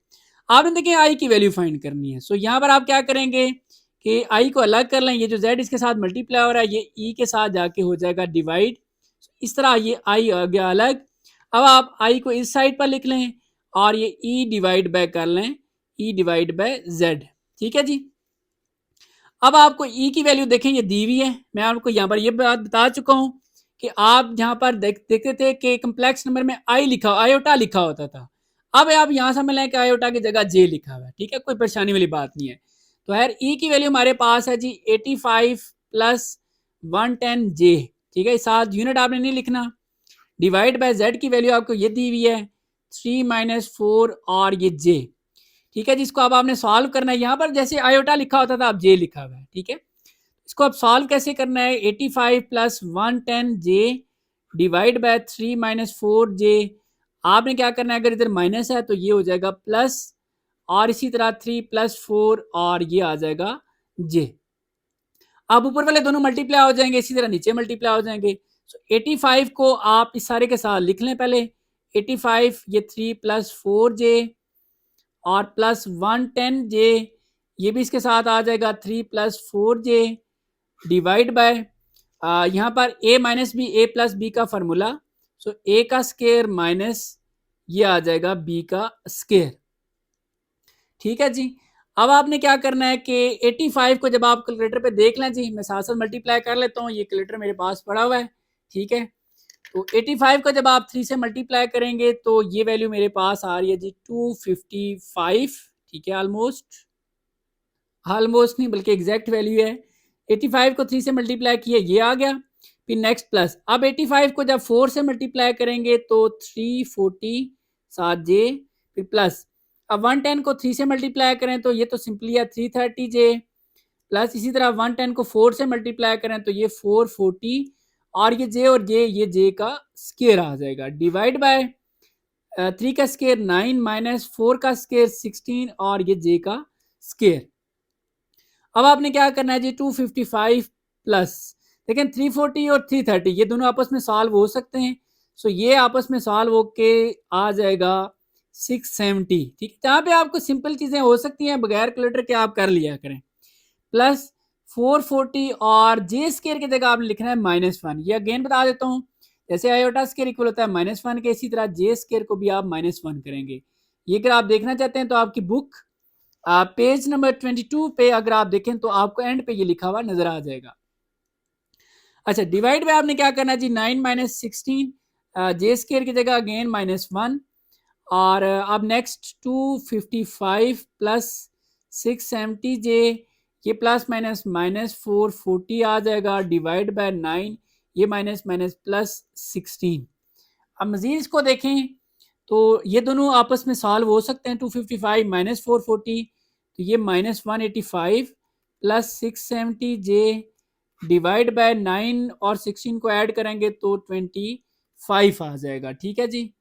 आपने देखिए आई की वैल्यू फाइंड करनी है। सो यहाँ पर आप क्या करेंगे कि आई को अलग कर लें, ये जो जेड इसके साथ मल्टीप्लाई हो रहा है ये ई के साथ जाके हो जाएगा डिवाइड, इस तरह ये आई आ गया अलग। अब आप आई को इस साइड पर लिख लें और ये ई डिवाइड बाय कर लें, ई डिवाइड बाय जेड। ठीक है जी, अब आपको ई की वैल्यू देखें ये दी हुई है, मैं आपको यहाँ पर ये बात बता चुका हूँ कि आप यहाँ पर देखते थे कि कम्प्लेक्स नंबर में आई लिखा आयोटा लिखा होता था। अब आप यहाँ समझ लें कि आयोटा की जगह जे लिखा हुआ है। ठीक है, कोई परेशानी वाली बात नहीं है। तो यार ई की वैल्यू हमारे पास है जी 85 प्लस 110 जे। ठीक है, साथ यूनिट आपने नहीं लिखना। डिवाइड बाय जेड की वैल्यू आपको ये दी हुई है 3 - 4 और ये जे। ठीक है, जिसको अब आपने सॉल्व करना है, यहाँ पर जैसे आयोटा लिखा होता था अब जे लिखा हुआ है। ठीक है, इसको अब सॉल्व कैसे करना है, 85 प्लस 110 जे डिवाइड बाय 3 - 4 जे। आपने क्या करना है, अगर इधर माइनस है तो ये हो जाएगा प्लस, और इसी तरह 3 + 4 और ये आ जाएगा जे। अब ऊपर वाले दोनों मल्टीप्लाई हो जाएंगे, इसी तरह नीचे मल्टीप्लाई हो जाएंगे। सो 85 को आप इस सारे के साथ लिख लें पहले। 85 ये 3 + 4 जे और प्लस 110 जे, ये भी इसके साथ आ जाएगा 3 + 4 जे डिवाइड बाय यहाँ पर a minus b a plus b का फॉर्मूला। सो a का स्केयर माइनस ये आ जाएगा b का स्केयर। ठीक है जी, अब आपने क्या करना है कि 85 को जब आप कैलकुलेटर पे देख लें जी, मैं साथ साथ मल्टीप्लाई कर लेता हूँ, ये कैलकुलेटर मेरे पास पड़ा हुआ है। ठीक है, तो 85 को जब आप 3 से मल्टीप्लाई करेंगे तो ये वैल्यू मेरे पास आ रही है जी 255। ठीक है, ऑलमोस्ट नहीं बल्कि एग्जैक्ट वैल्यू है। 85 को 3 से मल्टीप्लाई किया ये आ गया, फिर नेक्स्ट प्लस। अब 85 को जब 4 से मल्टीप्लाई करेंगे तो 340 7 जे, फिर प्लस। अब 110 को 3 से मल्टीप्लाई करें तो ये तो सिंपली है 330J, प्लस इसी तरह 110 को 4 से मल्टीप्लाई करें तो ये 440, और ये J और J, ये J का स्केयर आ जाएगा, डिवाइड बाय 3 का स्केयर 9 माइनस 4 का स्केयर 16 और ये J का स्केयर। अब आपने क्या करना है जी, 255 प्लस, लेकिन 340 और 330 ये दोनों आपस में सॉल्व हो सकते हैं, सो ये आपस में सॉल्व होके आ जाएगा 670। ठीक है, जहाँ पे आपको सिंपल चीजें हो सकती हैं बगैर कैलकुलेटर के आप कर लिया करें, प्लस 440 और जे स्केयर की जगह आपने लिखना है -1। ये अगेन बता देता हूँ, जैसे आयोटा स्केयर इक्वल होता है -1 के, इसी तरह जे स्केयर को भी आप -1 करेंगे। ये अगर आप देखना चाहते हैं तो आपकी बुक पेज नंबर 22 पे अगर आप देखें तो आपको एंड पे ये लिखा हुआ नजर आ जाएगा। अच्छा, डिवाइड में आपने क्या करना है जी, 9 माइनस 16, जे स्केयर की जगह अगेन -1, और अब नेक्स्ट 255 प्लस 670J, ये प्लस माइनस -440 आ जाएगा, डिवाइड बाय 9, ये माइनस माइनस प्लस 16। अब मजीद इसको देखें तो ये दोनों आपस में सॉल्व हो सकते हैं, 255 माइनस 440 तो ये -185 प्लस 670J डिवाइड बाय 9 और 16 को ऐड करेंगे तो 25 आ जाएगा। ठीक है जी,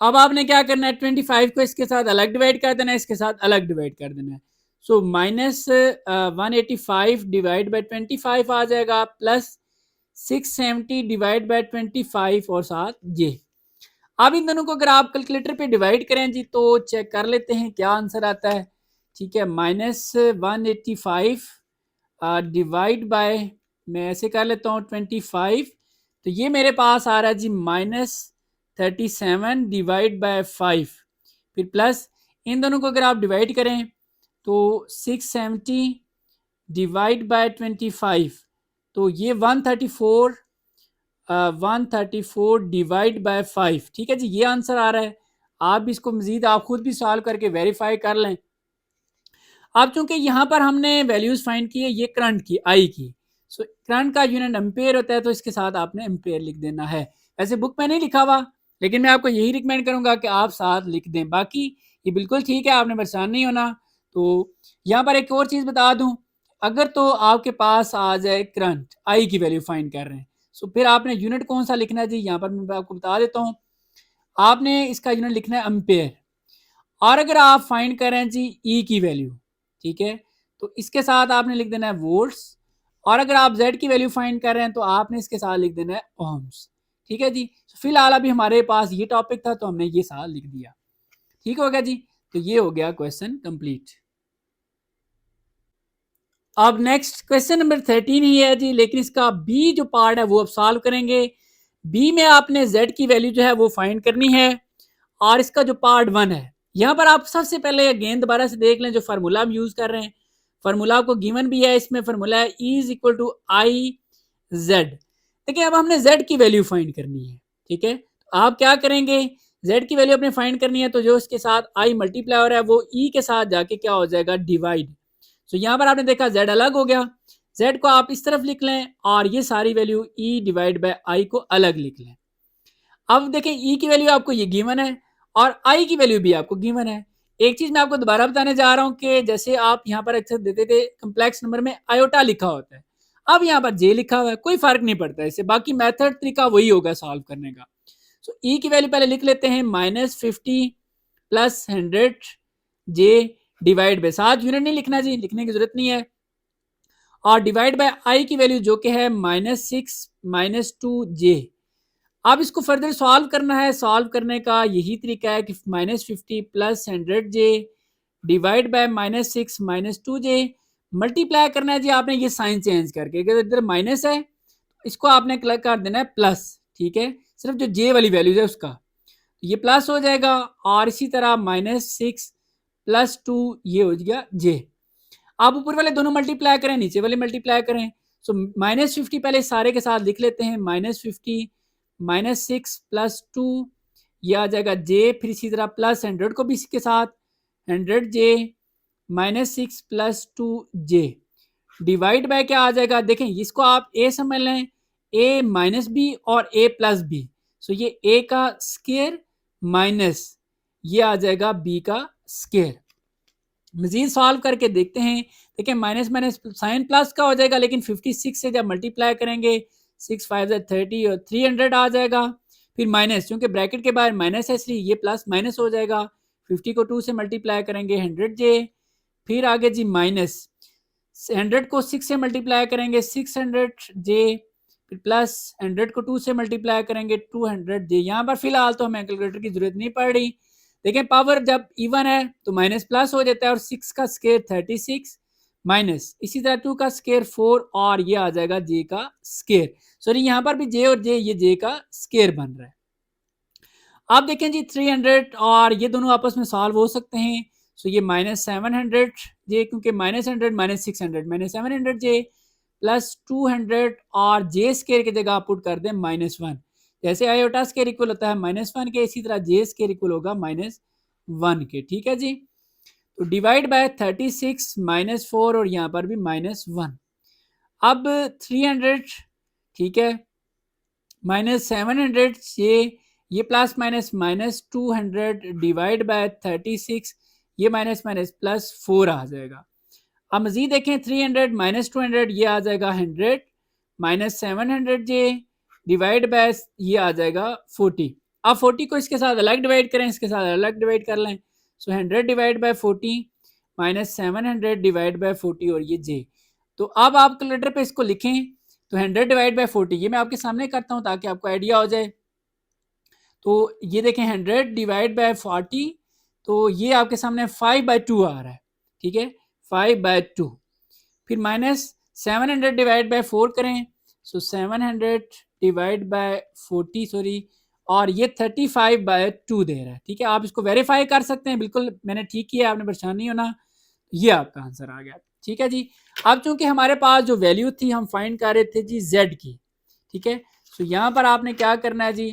अब आपने क्या करना है, 25 को इसके साथ अलग डिवाइड कर देना है, इसके साथ अलग डिवाइड कर देना है, सो -185 डिवाइड बाय 25 आ जाएगा, प्लस 670 डिवाइड बाय 25 और साथ ये। अब इन दोनों को अगर आप कैलकुलेटर पे डिवाइड करें जी तो चेक कर लेते हैं क्या आंसर आता है। ठीक है, -185 डिवाइड बाय, मैं ऐसे कर लेता हूँ 25, तो ये मेरे पास आ रहा है जी -37 डिवाइड बाय 5, फिर प्लस इन दोनों को अगर आप डिवाइड करें तो 670 डिवाइड बाय 25, तो ये 134 डिवाइड बाय 5। ठीक है जी, ये आंसर आ रहा है। आप भी इसको मजीद आप खुद भी सॉल्व करके वेरीफाई कर लें। अब चूंकि यहाँ पर हमने वैल्यूज फाइंड की है ये करंट की, आई की, सो करंट का यूनिट एम्पेयर होता है, तो इसके साथ आपने एम्पेयर लिख देना है। वैसे बुक में नहीं लिखा हुआ, लेकिन मैं आपको यही रिकमेंड करूंगा कि आप साथ लिख दें, बाकी ये बिल्कुल ठीक है, आपने परेशान नहीं होना। तो यहाँ पर एक और चीज़ बता दूँ, अगर तो आपके पास आ जाए करंट, आई की वैल्यू फाइंड कर रहे हैं, सो फिर आपने यूनिट कौन सा लिखना है जी, यहाँ पर मैं आपको बता देता हूँ, आपने इसका यूनिट लिखना है एम्पेयर, और अगर आप फाइंड करें जी ई की वैल्यू, ठीक है, तो इसके साथ आपने लिख देना है वोल्ट्स, और अगर आप जेड की वैल्यू फाइंड कर रहे हैं तो आपने इसके साथ लिख देना है ओम्स। ठीक है जी, तो फिलहाल अभी हमारे पास ये टॉपिक था तो हमने ये साथ लिख दिया। ठीक हो गया जी, तो ये हो गया क्वेश्चन कंप्लीट। अब नेक्स्ट क्वेश्चन नंबर 13 ही है जी, लेकिन इसका बी जो पार्ट है वो अब सॉल्व करेंगे। बी में आपने जेड की वैल्यू जो है वो फाइंड करनी है, और इसका जो पार्ट 1 है, यहाँ पर आप सबसे पहले अगेन दोबारा से देख लें जो फार्मूला हम यूज कर रहे हैं, फार्मूला आपको गिवन भी है, इसमें फार्मूला है E is equal to I Z. देखिए अब हमने जेड की वैल्यू फाइंड करनी है। ठीक है, तो आप क्या करेंगे, जेड की वैल्यू अपने फाइंड करनी है, तो जो इसके साथ आई मल्टीप्लाई हो रहा है वो ई के साथ जाके क्या हो जाएगा, डिवाइड। तो यहाँ पर आपने देखा जेड अलग हो गया, जेड को आप इस तरफ लिख लें और ये सारी वैल्यू ई डिवाइड बाय आई को अलग लिख लें। अब देखें ई की वैल्यू आपको ये गिवन है और आई की वैल्यू भी आपको गिवन है। एक चीज मैं आपको दोबारा बताने जा रहा हूं कि जैसे आप यहाँ पर अक्सर देते थे कम्प्लेक्स नंबर में आयोटा लिखा होता है, अब यहाँ पर जे लिखा हुआ है, कोई फर्क नहीं पड़ता इससे, बाकी मेथड तरीका वही होगा सॉल्व करने का। सो ई की वैल्यू पहले लिख लेते हैं -50 प्लस 100 जे डिवाइड बाय, साथ यूनिट नहीं लिखना जी, लिखने की जरूरत नहीं है, और डिवाइड बाय आई की वैल्यू जो कि है -6 -2 जे। अब इसको फर्दर सॉल्व करना है, सॉल्व करने का यही तरीका है कि -50 प्लस 100 जे डिवाइड बाय -6 -2 जे, मल्टीप्लाई करना है जी आपने ये साइन चेंज करके, अगर इधर माइनस है इसको आपने कर देना है प्लस। ठीक है, सिर्फ जो जे वाली वैल्यूज है उसका, ये प्लस हो जाएगा, और इसी तरह -6 +2 ये हो गया जे। आप ऊपर वाले दोनों मल्टीप्लाई करें, नीचे वाले मल्टीप्लाई करें, सो -50 पहले सारे के साथ लिख लेते हैं, -50 -6 +2 ये आ जाएगा जे, फिर इसी तरह प्लस 100 को भी इसके साथ 100 जे -6 +2 जे डिवाइड बाय क्या आ जाएगा, देखें इसको आप ए समझ लें, ए माइनस बी और ए प्लस बी, सो ये ए का स्केयर माइनस ये आ जाएगा b का स्केयर। मजीद सॉल्व करके देखते हैं। देखिए माइनस माइनस साइन प्लस का हो जाएगा, लेकिन 56 से जब मल्टीप्लाई करेंगे 6 5 30 और 300 आ जाएगा। फिर माइनस, क्योंकि ब्रैकेट के बाहर माइनस है इसलिए ये प्लस माइनस हो जाएगा। 50 को 2 से मल्टीप्लाई करेंगे 100 जे। फिर आगे जी माइनस 100 को 6 से मल्टीप्लाई करेंगे 600 जे। फिर प्लस 100 को 2 से मल्टीप्लाई करेंगे 200 जे। यहाँ पर फिलहाल तो हमें कैलकुलेटर की जरूरत नहीं पड़ रही। देखें पावर जब इवन है तो माइनस प्लस हो जाता है, और 6 का स्केयर 36 माइनस, इसी तरह 2 का स्केयर 4 और ये आ जाएगा जे का स्केयर। सॉरी यहाँ पर भी जे और जे, ये जे का स्केयर बन रहा है। आप देखें जी 300 और ये दोनों आपस में सॉल्व हो सकते हैं। सो ये माइनस 700 जे, क्योंकि माइनस 100 माइनस 600 माइनस 700 जे प्लस 200 और जे स्केयर की जगह आप पुट कर दें -1। जैसे आयोटा स्केयर इक्वल होता है -1 के, इसी तरह जे स्केयर इक्वल होगा -1 के। ठीक है जी। तो डिवाइड बाय 36 -4 और यहाँ पर भी -1। अब 300 ठीक है -700 ये प्लस माइनस -200 डिवाइड बाय 36, ये माइनस माइनस प्लस 4 आ जाएगा। अब मजीद देखें 300 -200 ये आ जाएगा 100 -700 जे डिवाइड बाय ये आ जाएगा 40। अब 40 को इसके साथ अलग डिवाइड करें, इसके साथ अलग डिवाइड कर लें। सो 100 डिवाइड बाय 40 -700 डिवाइड बाय 40 और ये जे। तो अब आप कैलकुलेटर पे इसको लिखें। तो 100 डिवाइड बाय 40 ये मैं आपके सामने करता हूँ ताकि आपको आइडिया हो जाए। तो ये देखें 100 डिवाइड बाय 40, तो ये आपके सामने 5/2 आ रहा है। ठीक है 5/2। फिर माइनस 700 डिवाइड बाय 4 करें। सो 700 डिवाइड बाय 40 सॉरी, और ये 35/2 दे रहा है। ठीक है आप इसको वेरीफाई कर सकते हैं, बिल्कुल मैंने ठीक किया, आपने परेशान नहीं होना। ये आपका आंसर आ गया। ठीक है जी। अब चूंकि हमारे पास जो वैल्यू थी हम फाइंड कर रहे थे जी जेड की। ठीक है तो यहाँ पर आपने क्या करना है जी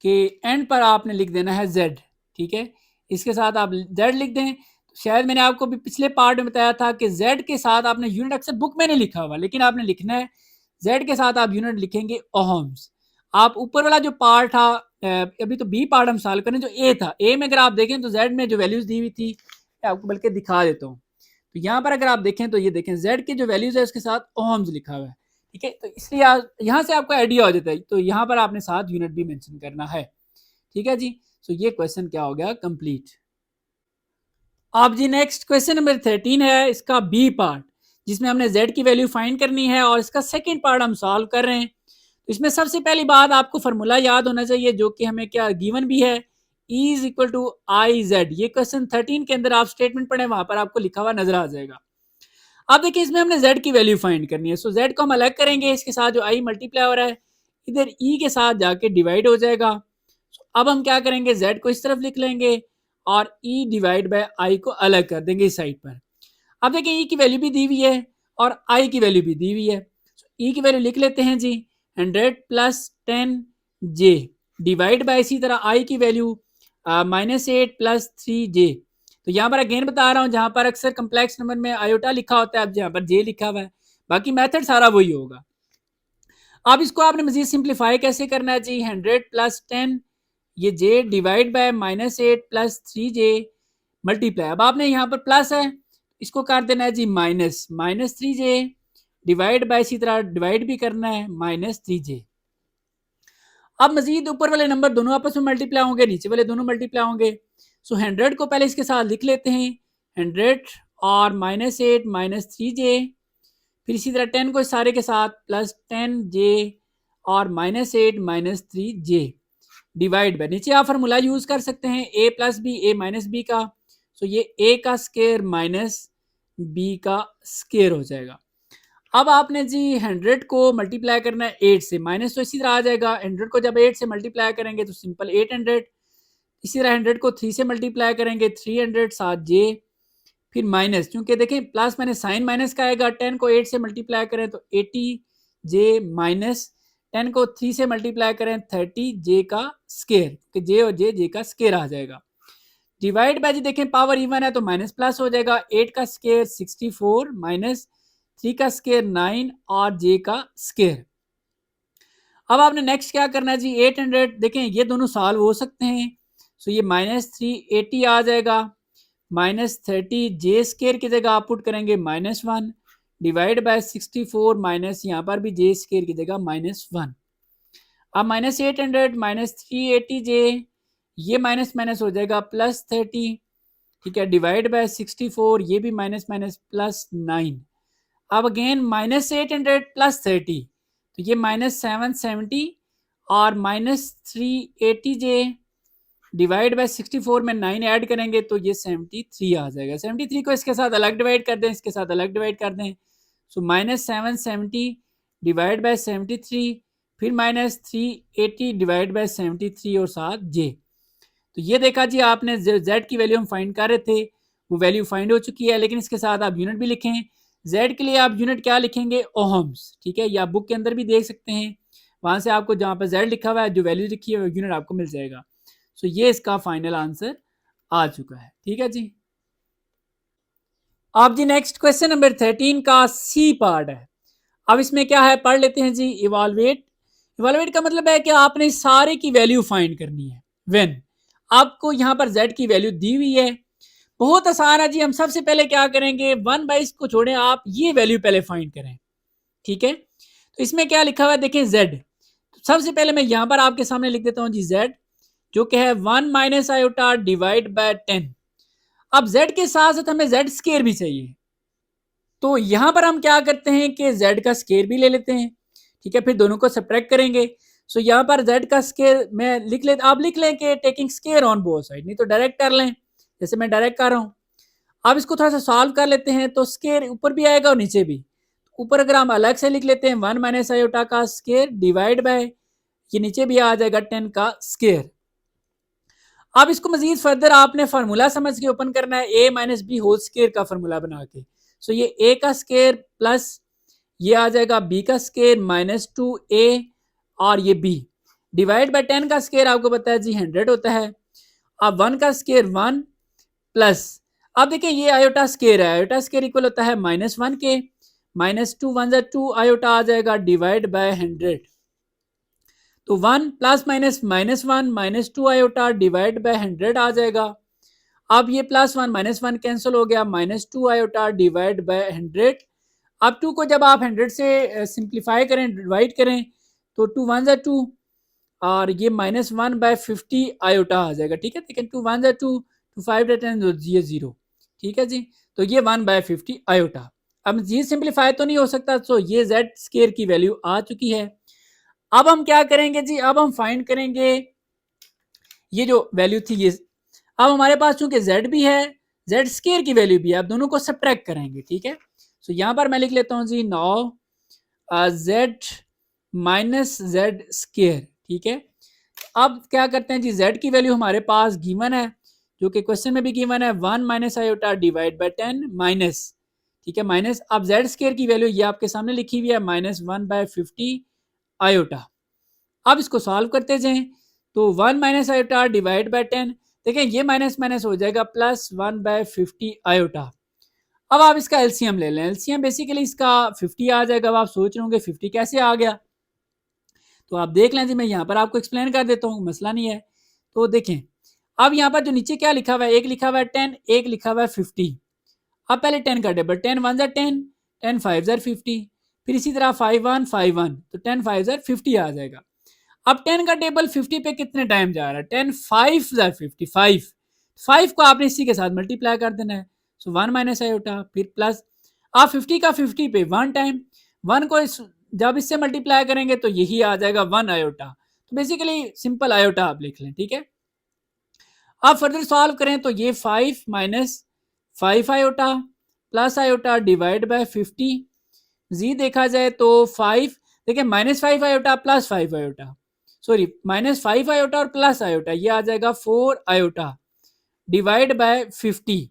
कि एंड पर आपने लिख देना है जेड। ठीक है इसके साथ आप जेड लिख दें। शायद मैंने आपको भी पिछले पार्ट में बताया था कि जेड के साथ आपने यूनिट अक्सर बुक में नहीं लिखा हुआ, लेकिन आपने लिखना है जेड के साथ आप यूनिट लिखेंगे ओहम्स। आप ऊपर वाला जो पार्ट था अभी तो बी पार्ट हम सॉल्व करें, जो ए था, ए में अगर आप देखें तो जेड में जो वैल्यूज दी हुई थी मैं आपको बल्कि दिखा देता हूँ। तो यहाँ पर अगर आप देखें तो ये देखें जेड के जो वैल्यूज है उसके साथ ओहम्स लिखा हुआ है। ठीक है तो इसलिए यहाँ से आपको आइडिया हो जाता है। तो यहाँ पर आपने साथ यूनिट भी मेंशन करना है। ठीक है जी। सो ये क्वेश्चन क्या हो गया कंप्लीट। अब जी नेक्स्ट क्वेश्चन नंबर 13 है, इसका बी पार्ट, जिसमें हमने z की वैल्यू फाइंड करनी है और इसका सेकंड पार्ट हम सॉल्व कर रहे हैं। तो इसमें सबसे पहली बात आपको फार्मूला याद होना चाहिए जो कि हमें क्या गिवन भी है, E is equal to I Z. ये क्वेश्चन 13 के अंदर आप स्टेटमेंट पढ़े वहां पर आपको लिखा हुआ नजर आ जाएगा। अब देखिए इसमें हमने z की वैल्यू फाइंड करनी है। सो z को हम अलग करेंगे, इसके साथ जो i मल्टीप्लाई हो रहा है इधर e के साथ जाके डिवाइड हो जाएगा। अब हम क्या करेंगे z को इस तरफ लिख लेंगे और e डिवाइड बाय i को अलग कर देंगे इस साइड पर। अब देखिए e की वैल्यू भी दी हुई है और i की वैल्यू भी दी हुई है। e की वैल्यू लिख लेते हैं जी 100 प्लस 10 जे डिवाइड बाय इसी तरह i की वैल्यू -8 प्लस 3 जे। तो यहाँ पर अगेन बता रहा हूँ जहां पर अक्सर कम्प्लेक्स नंबर में आयोटा लिखा होता है, अब यहाँ पर जे लिखा हुआ है, बाकी मेथड सारा वही होगा। अब इसको आपने मजीद सिंप्लीफाई कैसे करना है जी 100 प्लस 10 ये J divide by -8 plus 3 J multiply. अब आपने यहाँ पर प्लस है इसको कर देना है जी -3 जे डिवाइड बाय इसी तरह डिवाइड भी करना है -3 जे। अब मजीद ऊपर वाले नंबर दोनों आपस में मल्टीप्लाई होंगे, नीचे वाले दोनों मल्टीप्लाई होंगे। सो 100 को पहले इसके साथ लिख लेते हैं 100 और -8 -3 जे। फिर इसी तरह 10 को सारे के साथ प्लस 10 जे और -8 -3 जे डिवाइड बाय, नीचे आप फार्मूला यूज कर सकते हैं a plus b a minus b का। सो ये a का स्केयर माइनस b का स्केयर हो जाएगा। अब आपने जी 100 को मल्टीप्लाई करना है 8 से, माइनस तो इसी तरह आ जाएगा। 100 को जब 8 से मल्टीप्लाई करेंगे तो सिंपल 800, इसी तरह 100 को 3 से मल्टीप्लाई करेंगे 300 साथ जे, फिर माइनस, क्योंकि देखें प्लस मैंने साइन माइनस का आएगा। 10 को 8 से मल्टीप्लाई करें तो 80 जे माइनस 10 को 3 से मल्टीप्लाई करें 30 जे का स्केयर, कि जे और जे का स्केयर आ जाएगा। डिवाइड बाय जी देखें पावर इवन है तो माइनस प्लस हो जाएगा। 8 का स्केयर 64 माइनस 3 का स्केयर 9 और जे का स्केयर। अब आपने नेक्स्ट क्या करना है जी 800, देखें ये दोनों सॉल्व हो सकते हैं। सो ये -380 आ जाएगा। -30 जे स्केयर की जगह आप पुट करेंगे -1 डिवाइड बाय 64 माइनस यहाँ पर भी जे स्केयर की जगह -1। अब -800 -380 जे, ये माइनस माइनस हो जाएगा +30, ठीक है, डिवाइड बाय 64, ये भी माइनस माइनस +9। अब अगेन -800 +30, तो ये -770 और -380 जे डिवाइड बाय 64 में 9 ऐड करेंगे तो ये 73 आ जाएगा। 73 को इसके साथ अलग डिवाइड कर दें, इसके साथ अलग डिवाइड कर दें, सो -770 डिवाइड बाय 73, फिर -380 डिवाइड बाय 73 और साथ जे। तो ये देखा जी आपने, जेड की वैल्यू हम फाइंड कर रहे थे, वो वैल्यू फाइंड हो चुकी है, लेकिन इसके साथ आप यूनिट भी लिखें। जेड के लिए आप यूनिट क्या लिखेंगे, ओहम्स, ठीक है, या बुक के अंदर भी देख सकते हैं, वहां से आपको जहां पर जेड लिखा हुआ है जो वैल्यू लिखी है वो यूनिट आपको मिल जाएगा। सो ये इसका फाइनल आंसर आ चुका है, ठीक है जी। अब जी नेक्स्ट क्वेश्चन नंबर 13 का सी पार्ट है। अब इसमें क्या है पढ़ लेते हैं जी। इवालुएट, इवालुएट का मतलब है कि आपने सारे की वैल्यू फाइंड करनी है। व्हेन आपको यहाँ पर z की वैल्यू दी हुई है, बहुत आसान है जी। हम सबसे पहले क्या करेंगे, 1/, को छोड़ें, आप ये वैल्यू पहले फाइंड करें, ठीक है। तो इसमें क्या लिखा हुआ है देखें, z। तो सबसे पहले मैं यहाँ पर आपके सामने लिख देता हूँ जी z, जो कि है 1 माइनस आयोटा डिवाइड बाय 10। अब z के साथ साथ हमें z स्केयर भी चाहिए, तो यहां पर हम क्या करते हैं कि z का स्केयर भी ले लेते हैं, ठीक है, फिर दोनों को सब्ट्रैक्ट करेंगे। सो यहाँ पर z का स्केयर मैं लिख ले, आप लिख लें कि taking square on both side, नहीं तो डायरेक्ट कर लें, जैसे मैं डायरेक्ट कर रहा हूँ। अब इसको थोड़ा सा सॉल्व कर लेते हैं, तो स्केयर ऊपर भी आएगा और नीचे भी। ऊपर अगर हम अलग से लिख लेते हैं 1 माइनस आयोटा का स्केयर डिवाइड बाय, ये नीचे भी आ जाएगा 10 का स्केयर। अब इसको मजीद फर्दर आपने फार्मूला समझ के ओपन करना है, a minus b whole square का फार्मूला बना के। सो ये a का स्केयर प्लस ये आ जाएगा b का स्केयर -2a और ये b डिवाइड बाय 10 का स्केयर आपको पता है जी 100 होता है। अब 1 का स्केयर 1 प्लस, अब देखिए ये आयोटा स्केयर है, आयोटा स्केयर इक्वल होता है -1 के, -2 1 2 आयोटा आ जाएगा डिवाइड बाय 100। तो 1 plus minus -1 -2 iota divide by 100 आ जाएगा। अब ये +1 -1 कैंसिल हो गया, -2 आयोटा डिवाइड बाय 100। अब 2 को जब आप 100 से सिंप्लीफाई करें, डिवाइड करें, तो 2 1 ज़ा 2 और ये -1/50 आयोटा आ जाएगा, ठीक है। लेकिन 2 1 ज़ा 2, 2 5 10 ये 0, ठीक है जी। तो ये 1/50 आयोटा। अब ये सिंप्लीफाई तो नहीं हो सकता, तो ये z स्केयर की वैल्यू आ चुकी है। अब हम क्या करेंगे जी, अब हम फाइंड करेंगे ये जो वैल्यू थी ये। अब हमारे पास चूंकि z भी है, z स्केयर की वैल्यू भी है, आप दोनों को सब्ट्रैक्ट करेंगे, ठीक है। सो यहां पर मैं लिख लेता हूं जी now z minus z square, ठीक है। अब क्या करते हैं जी, z की वैल्यू हमारे पास गिवन है, जो कि क्वेश्चन में भी गिवन है, 1 minus iota divide by 10 minus, ठीक है, माइनस। अब z स्केयर की वैल्यू ये आपके सामने लिखी हुई है -1/50 आयोटा। अब इसको सॉल्व करते जाएं, तो 1 माइनस आयोटा डिवाइड बाय 10, देखें ये माइनस माइनस हो जाएगा +1/50 आयोटा। अब आप इसका एलसीएम ले लें, एलसीएम बेसिकली इसका 50 आ जाएगा। अब आप सोच रहे होंगे 50 कैसे आ गया, तो आप देख लें जी, मैं यहाँ पर आपको एक्सप्लेन कर देता हूँ, मसला नहीं है। तो देखें, अब यहाँ पर जो नीचे क्या लिखा हुआ है, एक लिखा हुआ है 10, एक लिखा हुआ है 50। अब पहले 10 का टेबल, 10 1 ज़ा 10, 10 5 ज़ा 50, फिर इसी तरह 5 1 5 1, तो 10 5 ज़ा 50 आ जाएगा। अब 10 का टेबल 50 पे कितने टाइम जा रहा है, 10 5 ज़ा 50, 5 को आपने इसी के साथ मल्टीप्लाई कर देना है। सो 1 माइनस आयोटा, फिर प्लस, आप 50 का 50 पे 1 टाइम, 1 को जब इससे मल्टीप्लाई करेंगे तो यही आ जाएगा 1 आयोटा। तो बेसिकली सिंपल आयोटा आप लिख लें, ठीक है। अब फर्दर सॉल्व करें तो ये 5 minus 5 iota plus iota divide by 50, जी देखा जाए तो 5, देखिए -5 iota plus 5 iota, sorry -5 iota और प्लस आयोटा, ये आ जाएगा 4 आयोटा डिवाइड बाय 50।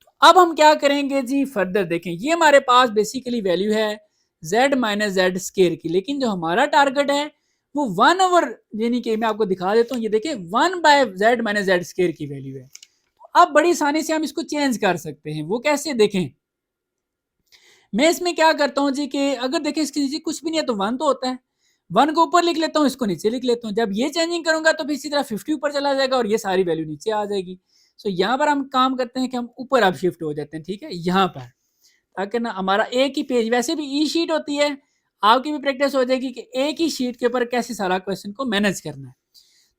तो अब हम क्या करेंगे जी, फर्दर देखें, ये हमारे पास बेसिकली वैल्यू है z माइनस जेड स्केयर की, लेकिन जो हमारा टारगेट है वो 1 ओवर, यानी कि मैं आपको दिखा देता हूँ, ये देखिए 1/z माइनस जेड स्केयर की वैल्यू है। अब बड़ी आसानी से हम इसको चेंज कर सकते हैं, वो कैसे देखें। मैं इसमें क्या करता हूं जी कि अगर देखें इसके नीचे कुछ भी नहीं है तो 1 तो होता है, 1 को ऊपर लिख लेता हूँ, इसको नीचे लिख लेता हूँ। जब ये चेंजिंग करूंगा तो फिर इसी तरह 50 ऊपर चला जाएगा और ये सारी वैल्यू नीचे आ जाएगी। सो यहाँ पर हम काम करते हैं कि हम ऊपर अब शिफ्ट हो जाते हैं, ठीक है, यहाँ पर, ताकि ना हमारा एक ही पेज, वैसे भी ई शीट होती है, आपकी भी प्रैक्टिस हो जाएगी कि एक ही शीट के ऊपर कैसे सारा क्वेश्चन को मैनेज करना है।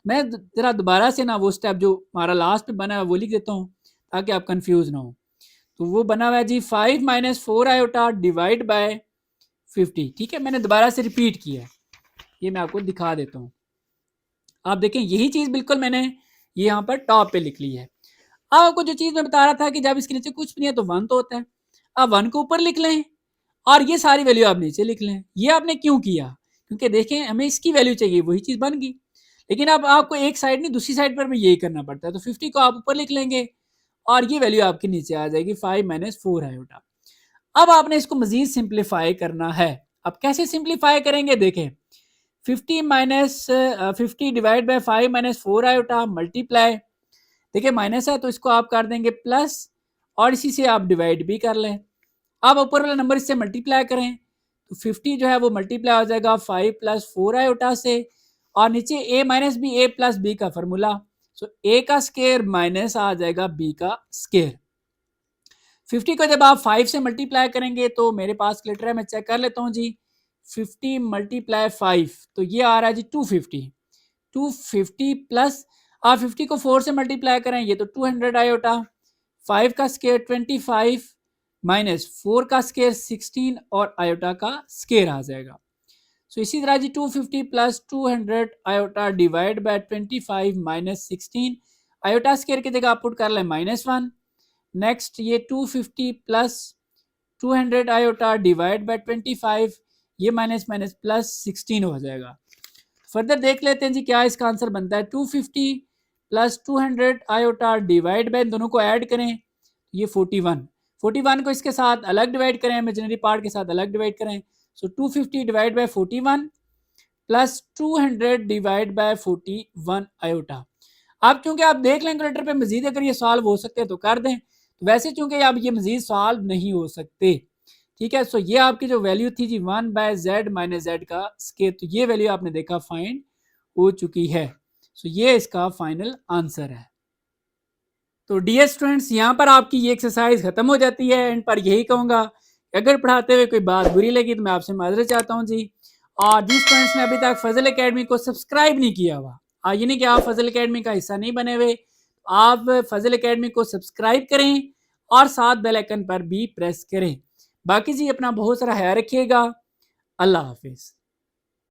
मैं जरा दोबारा से ना वो स्टेप जो हमारा लास्ट पे बना है वो लिख देता हूँ ताकि आप कंफ्यूज ना हो। तो वो बना हुआ है जी 5 - 4 आयोटा डिवाइड बाय 50, ठीक है, मैंने दोबारा से रिपीट किया है, ये मैं आपको दिखा देता हूँ। आप देखें यही चीज बिल्कुल मैंने ये यहाँ पर टॉप पे लिख ली है। अब आपको जो चीज मैं बता रहा था कि जब इसके नीचे कुछ भी नहीं है तो 1 तो होता है, अब 1 को ऊपर लिख लें और ये सारी वैल्यू आप नीचे लिख लें। ये आपने क्यों किया? क्योंकि देखें हमें इसकी वैल्यू चाहिए, वही चीज बन गई। लेकिन अब आपको एक साइड नहीं दूसरी साइड पर भी यही करना पड़ता है, तो 50 को आप ऊपर लिख लेंगे और ये वैल्यू आपके नीचे आ जाएगी 5 - 4 आयोटा। अब आपने इसको मजीद सिंप्लीफाई करना है। अब कैसे सिंप्लीफाई करेंगे? देखें 50 डिवाइड बाय 5 - 4 आयोटा मल्टीप्लाई, देखिए माइनस है तो इसको आप कर देंगे प्लस और इसी से आप डिवाइड भी कर लें। अब ऊपर वाला नंबर इससे मल्टीप्लाई करें तो 50 जो है वो मल्टीप्लाई हो जाएगा 5 + 4 आयोटा से, और नीचे a minus b, a plus b का फॉर्मूला, सो a का स्केयर माइनस आ जाएगा b का स्केयर। 50 को जब आप 5 से मल्टीप्लाई करेंगे तो मेरे पास कैलकुलेटर है, मैं चेक कर लेता हूँ जी। 50 × 5 तो ये आ रहा है जी 250। 250 प्लस आप 50 को 4 से मल्टीप्लाई करें ये तो 200 आयोटा, 5 का स्केयर 25 माइनस 4 का स्केयर 16 और आयोटा का स्केयर आ जाएगा। सो इसी तरह जी 250 plus 200 iota divide by 25 minus 16, iota square की जगह आप पुट कर लें -1। नेक्स्ट ये 250 प्लस 200 आयोटा डिवाइड बाय 25, ये माइनस माइनस प्लस 16 हो जाएगा। फर्दर देख लेते हैं जी क्या इसका आंसर बनता है। 250 प्लस 200 आयोटा डिवाइड बाय, दोनों को ऐड करें ये 41 को इसके साथ अलग डिवाइड करें, इमेजिनरी पार्ट के साथ अलग डिवाइड करें। सो 250 divide by 41 plus 200 divide by 41 iota. अब चूंकि आप देख लें कैलकुलेटर पे मजीद अगर ये सॉल्व हो सकते हैं तो कर दें, वैसे चूंकि अब ये मजीद सॉल्व नहीं हो सकते, ठीक है। सो ये आपकी जो वैल्यू थी जी 1/z माइनस z का स्केयर, तो ये वैल्यू आपने देखा फाइंड हो चुकी है। सो ये इसका फाइनल आंसर है। तो डियर स्टूडेंट्स यहाँ पर आपकी ये एक्सरसाइज खत्म हो जाती है। एंड पर यही कहूँगा अगर पढ़ाते हुए कोई बात बुरी लगी तो मैं आपसे माजरत चाहता हूँ जी। और जिस स्टूडेंट्स ने अभी तक फजल एकेडमी को सब्सक्राइब नहीं किया हुआ, ये नहीं कि आप फजल एकेडमी का हिस्सा नहीं बने हुए, आप फजल एकेडमी को सब्सक्राइब करें और साथ बेल आइकन पर भी प्रेस करें। बाकी जी अपना बहुत सारा ख्याल रखिएगा। अल्लाह हाफिज़।